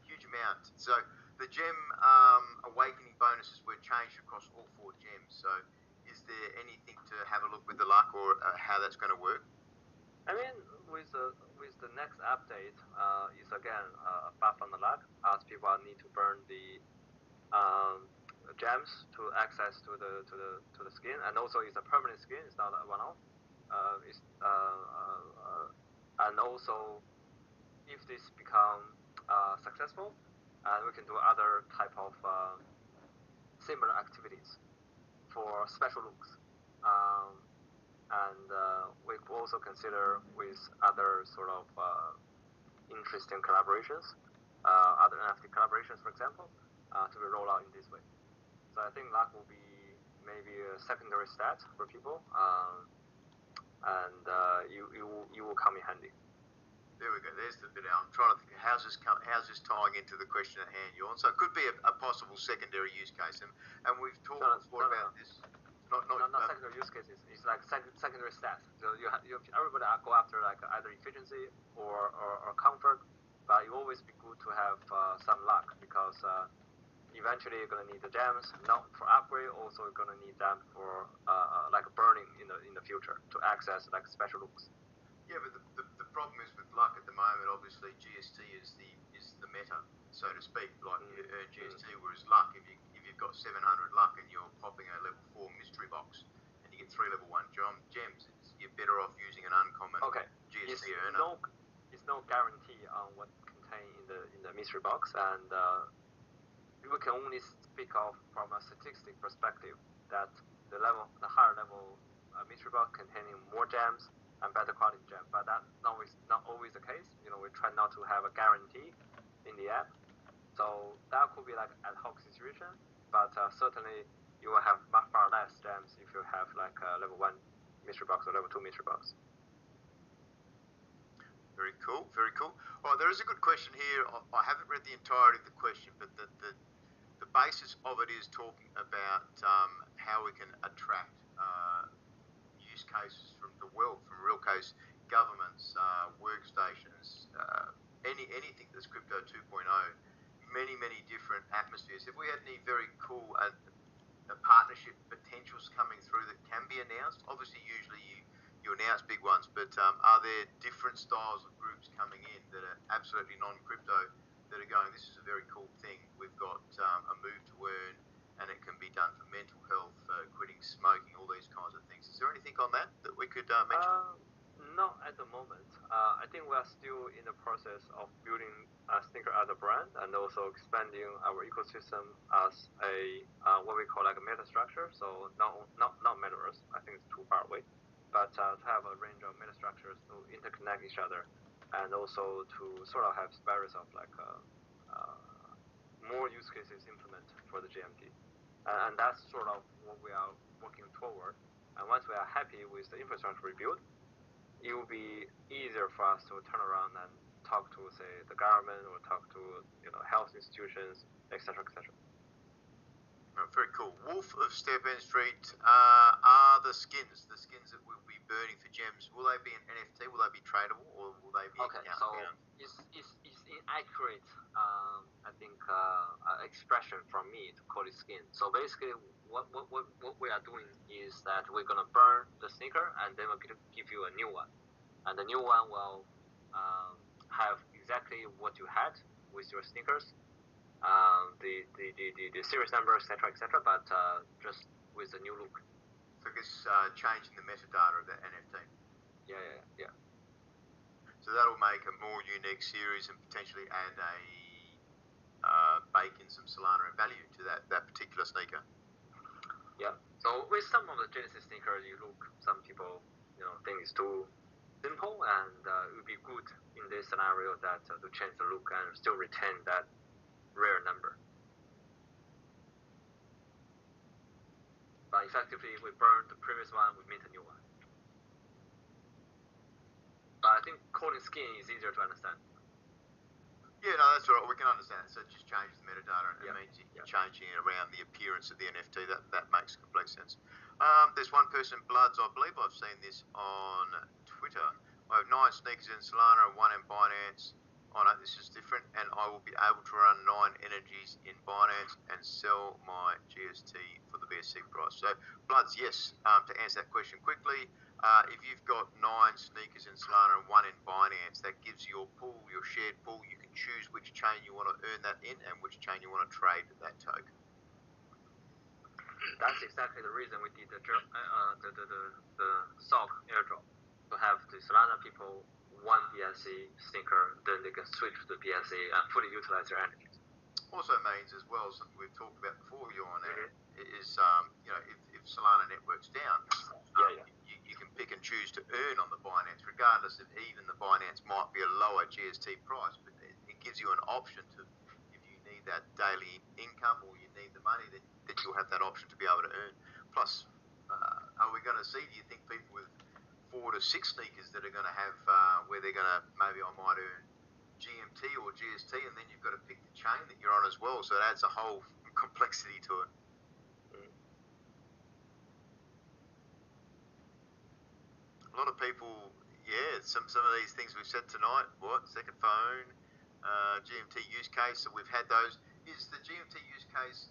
huge amount. So the gem awakening bonuses were changed across all 4 gems. So is there anything to have a look with the luck or how that's going to work? I mean, with the next update, is again a buff on the luck, as people need to burn the gems to access to the skin, and also it's a permanent skin. It's not a one-off. And also, if this become successful, we can do other type of similar activities for special looks, and we could also consider with other sort of interesting collaborations, other NFT collaborations, for example, to be rolled out in this way. So I think that will be maybe a secondary stat for people, and you will come in handy. There we go. There's the bit. I'm trying to think. How's this tying into the question at hand, Jorn? So it could be a possible secondary use case, and we've talked before about this. Not secondary use cases. It's like secondary stats. So you everybody go after like either efficiency or comfort, but it always be good to have some luck, because eventually you're gonna need the gems, not for upgrade. Also, you're gonna need them for like burning in the future to access like special looks. Yeah, but the problem is with luck at the moment. Obviously, GST is the meta, so to speak. Like you earn GST, whereas luck, if you you've got 700 luck and you're popping a level 4 mystery box and you get 3 level 1 gems, you're better off using an uncommon GST earner. It's no guarantee on what contained in the mystery box, and we can only speak of from a statistic perspective that the higher level mystery box containing more gems and better quality gems, but that's not always the case. We try not to have a guarantee in the app, so that could be like ad hoc situation, but certainly you will have far less gems if you have like a level 1 mystery box or level 2 mystery box. Very cool, very cool. All right, there is a good question here. I haven't read the entirety of the question, but the basis of it is talking about how we can attract use cases from real case governments, workstations, anything that's crypto 2.0, many different atmospheres. Have we had any very cool partnership potentials coming through that can be announced? Obviously, usually you announce big ones, but are there different styles of groups coming in that are absolutely non-crypto that are going, this is a very cool thing, we've got a move to earn, and it can be done for mental health, quitting smoking, all these kinds of things. Is there anything on that we could mention? Not at the moment. I think we are still in the process of building Sneaker as a brand and also expanding our ecosystem as a what we call like a meta structure. So not metaverse. I think it's too far away. But to have a range of meta structures to interconnect each other, and also to sort of have various of like more use cases implement for the GMT, and that's sort of what we are working toward. And once we are happy with the infrastructure we build, it will be easier for us to turn around and talk to, say, the government or talk to health institutions, etc., etc. Oh, very cool. Wolf of STEPN Street, are the skins that we'll be burning for gems, will they be an NFT? Will they be tradable, or will they be bound? It's inaccurate, I think, expression from me to call it skin. So basically, what we are doing is that we're gonna burn the sneaker, and then we're gonna give you a new one, and the new one will have exactly what you had with your sneakers. The series number, etc., but just with a new look. So I guess changing the metadata of that NFT. Yeah. So that'll make a more unique series and potentially add bake in some Solana value to that particular sneaker. Yeah. So with some of the Genesis sneakers, some people think it's too simple, and it would be good in this scenario that to change the look and still retain that rare number. But effectively, we burn the previous one, we mint a new one. But I think calling skin is easier to understand. Yeah, no, that's all right. We can understand it. So it just changes the metadata, and it means you're changing it around the appearance of the NFT. That makes complete sense. There's one person, Bloods, I believe I've seen this on Twitter. I have 9 sneakers in Solana and 1 in Binance. Oh no, this is different, and I will be able to run 9 energies in Binance and sell my GST for the BSC price. So, Bloods, yes, to answer that question quickly, if you've got 9 sneakers in Solana and 1 in Binance, that gives you your pool, your shared pool. You can choose which chain you want to earn that in and which chain you want to trade that token. That's exactly the reason we did the SOC airdrop, to have the Solana people one BSC sneaker, then they can switch to the BSC and fully utilize their energies. Also means as well, something we've talked about before you on air, is if Solana network's down, you can pick and choose to earn on the Binance, regardless of even the Binance might be a lower GST price, but it gives you an option to, if you need that daily income or you need the money, then that you'll have that option to be able to earn. Plus, are we going to see, do you think, people with 4 to 6 sneakers that are going to have where they're going to, maybe I might earn GMT or GST, and then you've got to pick the chain that you're on as well, so it adds a whole complexity to it. A lot of people, some of these things we've said tonight, second phone, GMT use case, so we've had those. Is the GMT use case,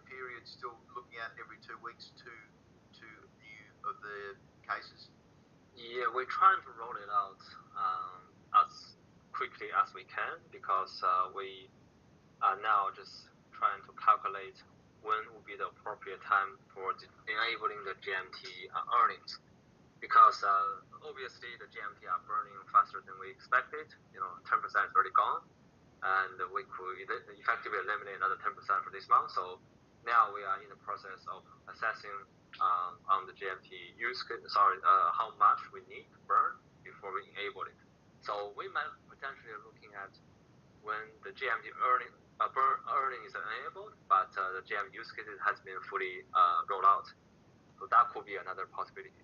period still looking at every 2 weeks to new of the cases? Yeah, we're trying to roll it out as quickly as we can, because we are now just trying to calculate when would be the appropriate time for enabling the GMT earnings, because obviously the GMT are burning faster than we expected. 10% is already gone, and we could effectively eliminate another 10% for this month. So now we are in the process of assessing on the GMT how much we need to burn before we enable it. So we might potentially looking at when the GMT earning is enabled, but the GMT use case has been fully rolled out. So that could be another possibility.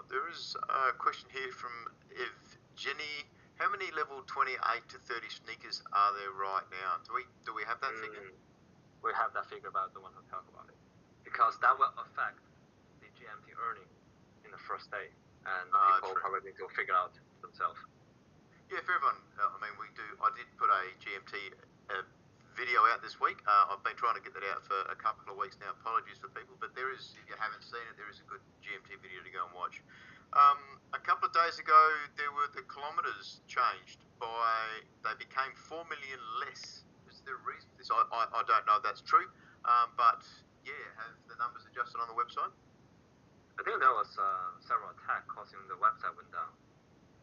There is a question here from Jenny. How many level 28 to 30 sneakers are there right now? Do we have that figure? We have that figure, but I don't want to talk about it because that will affect the GMT earning in the first day, and people probably need to figure out themselves. Yeah, for everyone. I did put a GMT video out this week. I've been trying to get that out for a couple of weeks now. Apologies for people, but there is, if you haven't seen it, there is a good GMT video to go and watch. A couple of days ago, the kilometres changed they became 4 million less. Is there a reason for this? I don't know if that's true, but yeah, have the numbers adjusted on the website? I think there was several attacks causing the website went down.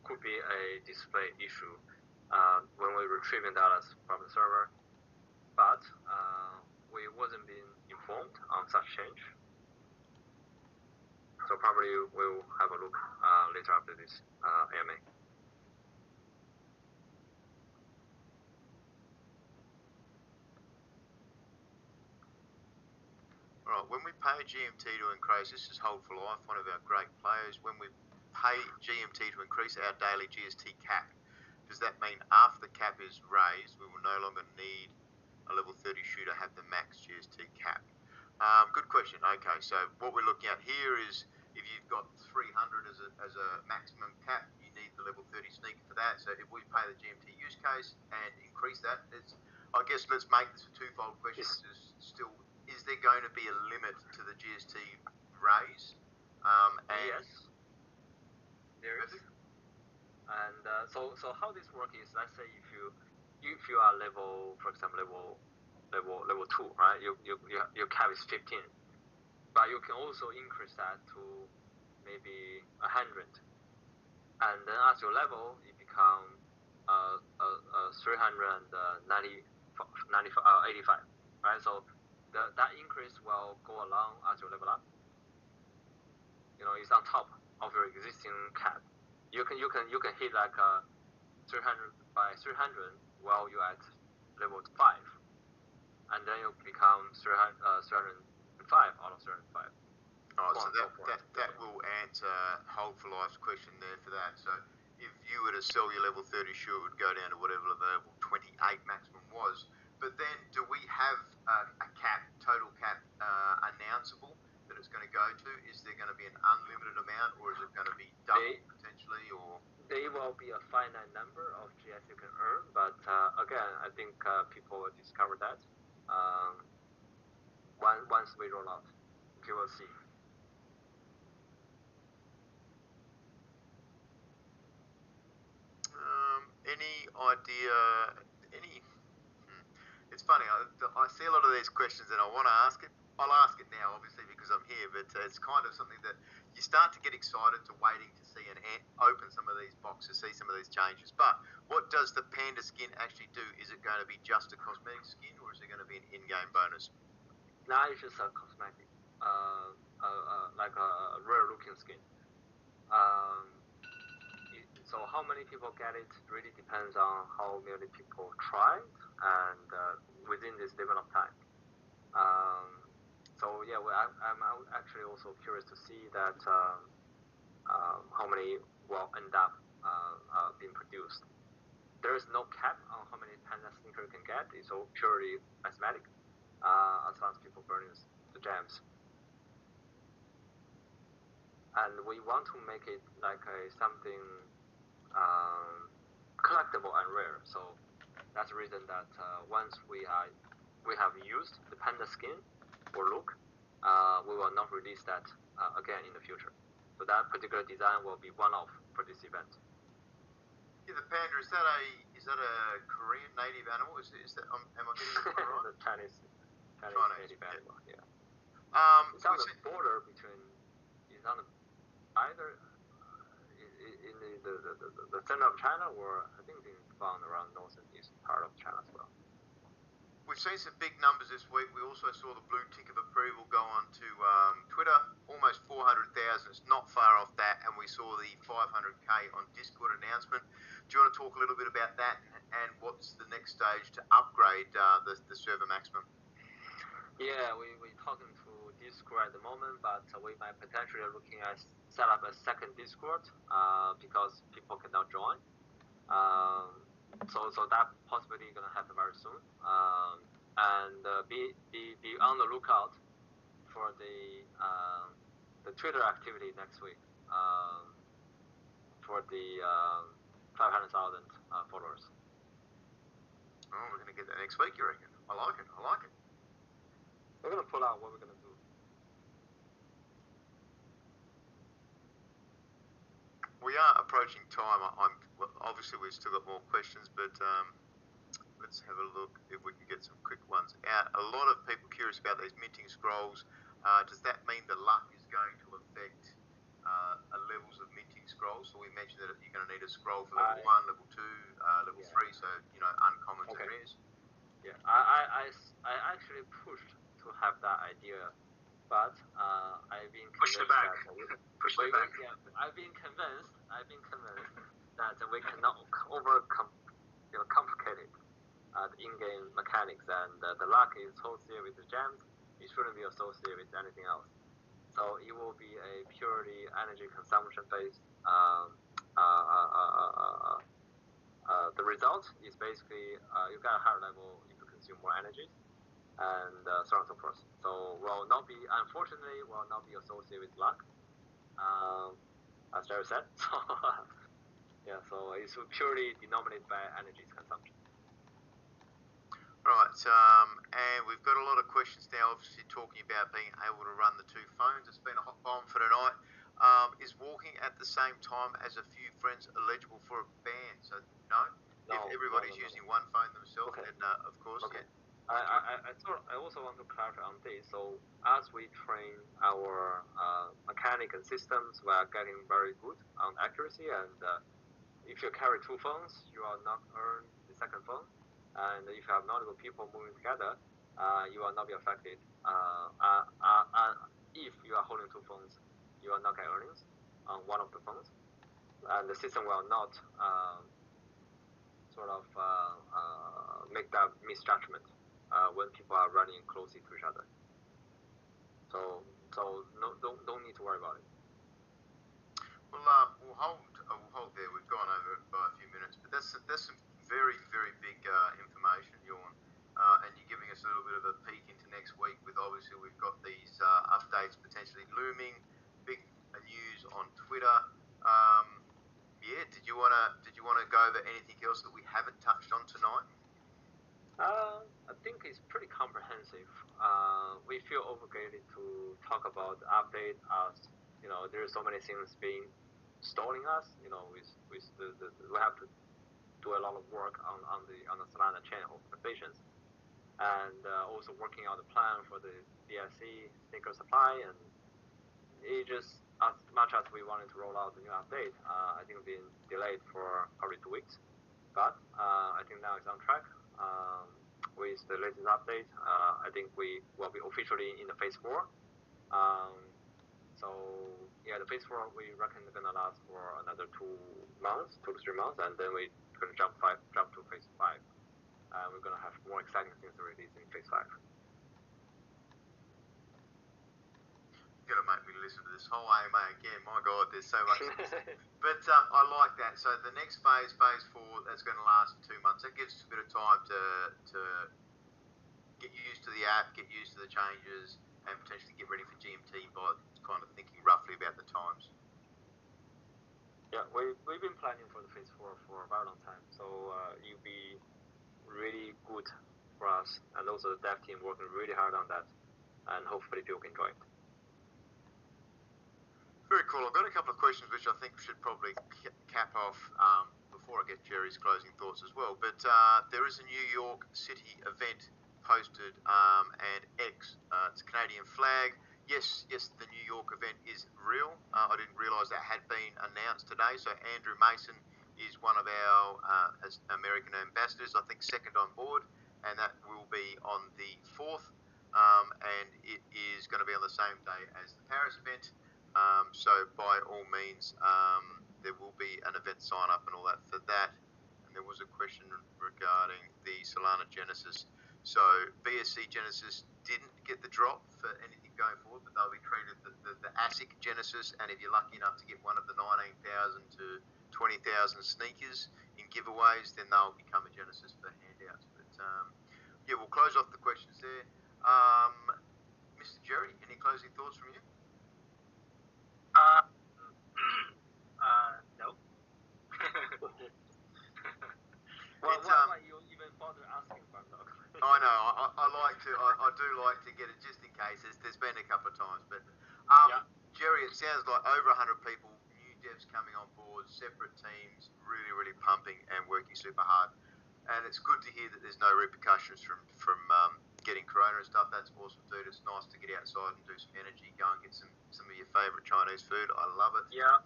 Could be a display issue when we're retrieving data from the server, but we wasn't being informed on such change. So probably we'll have a look later after this AMA. All right, when we pay GMT to increase, this is Hold for Life, one of our great players. When we pay GMT to increase our daily GST cap, does that mean after the cap is raised, we will no longer need a level 30 shoe to have the max GST cap? Good question. Okay, so what we're looking at here is if you've got 300 as a maximum cap, you need the level 30 sneaker for that. So if we pay the GMT use case and increase that, I guess let's make this a twofold question. Is there going to be a limit to the GST raise? Yes, there is. And so how this works is, let's say if you are level, for example, level 2, right? Your cap is 15, but you can also increase that to maybe 100, and then as your level, it become 85, right? So that increase will go along as you level up. It's on top of your existing cap. You can hit like 300 by 300 while you're at level 5, and then you become 305 out of 305. Oh, so that will answer Hold for Life's question there for that. So if you were to sell your level 30 shoe, it would go down to whatever the level 28 maximum was. But then, do we have a cap, total cap, announceable that it's going to go to? Is there going to be an unlimited amount, or is it going to be double potentially? Or there will be a finite number of GS you can earn, but again, I think people will discover that once we roll out. You will see. Any idea? It's funny. I see a lot of these questions and I want to ask it. I'll ask it now, obviously, because I'm here. But it's kind of something that you start to get excited to waiting to see and open some of these boxes, see some of these changes. But what does the panda skin actually do? Is it going to be just a cosmetic skin, or is it going to be an in-game bonus? No, it's just a cosmetic, like a rare-looking skin. So how many people get it really depends on how many people try and within this limit of time. So yeah, I'm actually also curious to see that how many will end up being produced. There is no cap on how many panda sneakers you can get. It's all purely mathematic as long as people burn the gems. And we want to make it like something collectible and rare. So that's the reason that once we have used the panda skin or look, we will not release that again in the future. So that particular design will be one-off for this event. Yeah, the panda, is that a Korean native animal? Is that am I getting it right? The Chinese native animal. Yeah. It's on the border between. It's on either in the center of China, or I think being found around north and east part of China as well. We've seen some big numbers this week. We also saw the blue tick of approval go on to Twitter, almost 400,000. It's not far off that. And we saw the 500K on Discord announcement. Do you want to talk a little bit about that and what's the next stage to upgrade the server maximum? Yeah, we're talking to Discord at the moment, but we might potentially looking at set up a second Discord because people cannot join. So that possibility gonna happen very soon. And be on the lookout for the Twitter activity next week for the 500,000 followers. Oh, we're gonna get that next week, you reckon? I like it. We're gonna pull out what we're gonna do. We are approaching time. Obviously we've still got more questions, but let's have a look if we can get some quick ones out. A lot of people curious about these minting scrolls. Does that mean the luck is going to affect levels of minting scrolls? So we mentioned that you're going to need a scroll for level 1, level 2, level 3, so uncommons and rares. Yeah, I actually pushed to have that idea, but I've been pushed it back. Yeah, I've been convinced that we cannot complicate the in-game mechanics, and the luck is associated with the gems. It shouldn't be associated with anything else. So it will be a purely energy consumption based. The result is basically you got a higher level if you consume more energy, and so on and so forth. So unfortunately, will not be associated with luck, as Jerry said. So yeah, so it's purely denominated by energy consumption. Right, and we've got a lot of questions now, obviously talking about being able to run the two phones. It's been a hot bomb for tonight. Is walking at the same time as a few friends eligible for a ban? So no? If everybody's using one phone themselves, then of course, yeah. I also want to clarify on this. So as we train our mechanic and systems, we are getting very good on accuracy, and if you carry two phones, you will not earn the second phone. And if you have multiple people moving together, you will not be affected. If you are holding two phones, you will not get earnings on one of the phones, and the system will not make that misjudgment when people are running closely to each other. So don't need to worry about it. Well, we'll hold there. We've gone over it by a few minutes, but that's some very, very big information, Jorn, and you're giving us a little bit of a peek into next week. With obviously we've got these updates potentially looming, big news on Twitter. Did you wanna go over anything else that we haven't touched on tonight? I think it's pretty comprehensive. We feel obligated to talk about the update as there are so many things being stalling us. With we have to do a lot of work on the Solana chain optimizations, and also working out the plan for the BSC sneaker supply. And it just, as much as we wanted to roll out the new update, I think been delayed for probably 2 weeks. But I think now it's on track. With the latest update, I think we will be officially in the phase 4. So yeah, the phase 4 we reckon is gonna last for another 2 to 3 months, and then we're gonna jump to phase 5. We're gonna have more exciting things to release in phase 5. Gonna make me listen to this whole AMA again. My God, there's so much. But I like that. So the next phase 4, that's going to last for 2 months. That gives us a bit of time to get used to the app, get used to the changes, and potentially get ready for GMT by kind of thinking roughly about the times. Yeah, we've been planning for the phase 4 for a very long time. So it'll be really good for us, and also the dev team working really hard on that, and hopefully people can enjoy it. Very cool. I've got a couple of questions which I think should probably cap off before before I get Jerry's closing thoughts as well. But there is a New York City event posted, and X, it's a Canadian flag. Yes, the New York event is real. I didn't realise that had been announced today. So Andrew Mason is one of our American ambassadors, I think second on board, and that will be on the 4th, and it is going to be on the same day as the Paris event. So by all means, there will be an event sign up and all that for that. And there was a question regarding the Solana Genesis. So BSC Genesis didn't get the drop for anything going forward, but they'll be treated the ASIC Genesis, and if you're lucky enough to get one of the 19,000 to 20,000 sneakers in giveaways, then they'll become a Genesis for handouts. But yeah, we'll close off the questions there. Mr. Jerry, any closing thoughts from you? No. Why you even bother asking for that? I know. I do like to get it just in case. There's been a couple of times, but Yeah. Jerry, it sounds like over 100 people, new devs coming on board, separate teams, really pumping and working super hard. And it's good to hear that there's no repercussions from getting corona and stuff. That's awesome, dude. It's nice to get outside and do some energy, go and get some of your favourite Chinese food. I love it. Yeah.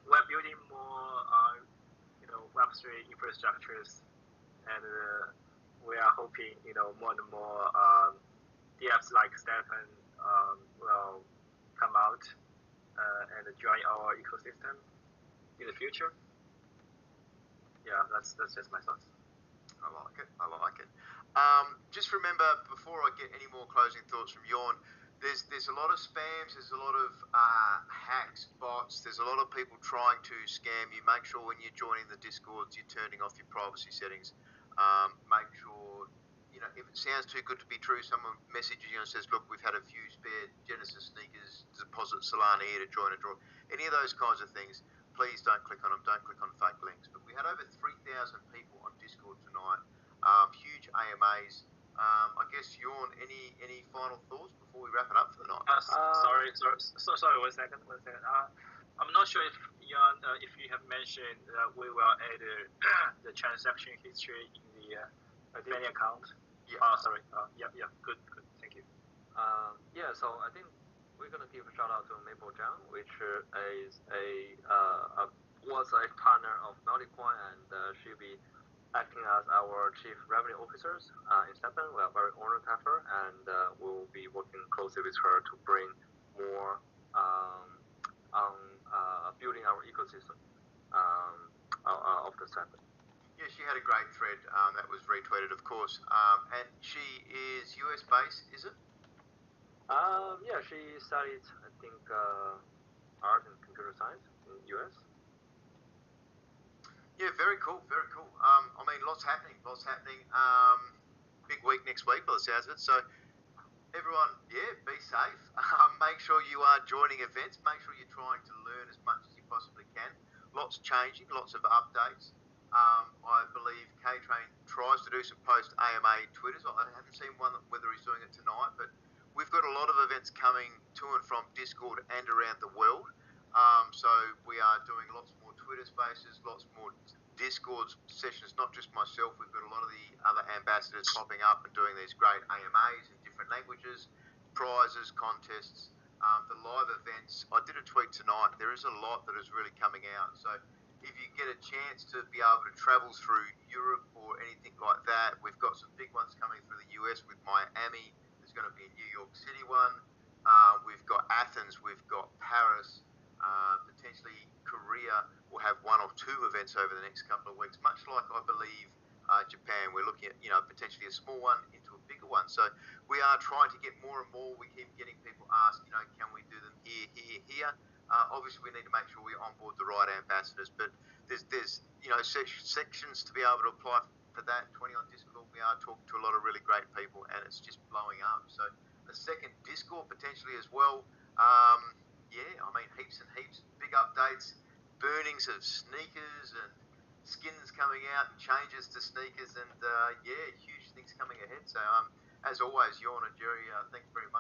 We're building more, Web3 infrastructures, and we are hoping, more and more devs like STEPN will come out and join our ecosystem in the future. Yeah, that's just my thoughts. I like it. Just remember, before I get any more closing thoughts from Jorn, there's a lot of spams, there's a lot of hacks, bots, there's a lot of people trying to scam you. Make sure when you're joining the Discords, you're turning off your privacy settings. Make sure, if it sounds too good to be true, someone messages you and says, look, we've had a few spare Genesis sneakers, deposit Solana here to join a draw. Any of those kinds of things, please don't click on them, don't click on fake links. But we had over 3,000 people on Discord tonight, huge AMAs. I guess, Jorn, any final thoughts before we wrap it up for the night? Sorry, 1 second. I'm not sure if Jan, if you have mentioned that we will add the transaction history in the bank account. Yeah. Sorry. Yeah. Good. Thank you. So I think we're gonna give a shout out to Maple Zhang, which is was a partner of Multicoin, and she'll be acting as our Chief Revenue Officer in STEPN. We are very honored to have her, and we'll be working closely with her to bring more on building our ecosystem of the STEPN. Yeah, she had a great thread that was retweeted, of course. And she is US based, is it? Yeah, she studied, I think, art and computer science in US. Yeah, very cool. I mean, lots happening. Big week next week by the sounds of it. So everyone, be safe. Make sure you are joining events. Make sure you're trying to learn as much as you possibly can. Lots changing, lots of updates. I believe K-Train tries to do some post-AMA Twitters. I haven't seen one, whether he's doing it tonight, but we've got a lot of events coming to and from Discord and around the world. So we are doing lots more Twitter spaces, lots more Discord sessions, not just myself. We've got a lot of the other ambassadors popping up and doing these great AMAs in different languages, prizes, contests, the live events. I did a tweet tonight. There is a lot that is really coming out. So if you get a chance to be able to travel through Europe or anything like that, we've got some big ones coming through the US with Miami. There's going to be a New York City one. We've got Athens. We've got Paris. Potentially Korea will have one or two events over the next couple of weeks, much like I believe Japan. We're looking at potentially a small one into a bigger one. So we are trying to get more and more. We keep getting people ask, can we do them here? Obviously, we need to make sure we onboard the right ambassadors, but there's sections to be able to apply for that. 20 on Discord, we are talking to a lot of really great people, and it's just blowing up. So a second Discord potentially as well. I mean, heaps and heaps, big updates, burnings of sneakers and skins coming out and changes to sneakers, and huge things coming ahead. So as always, Jorn and Jerry, thanks very much.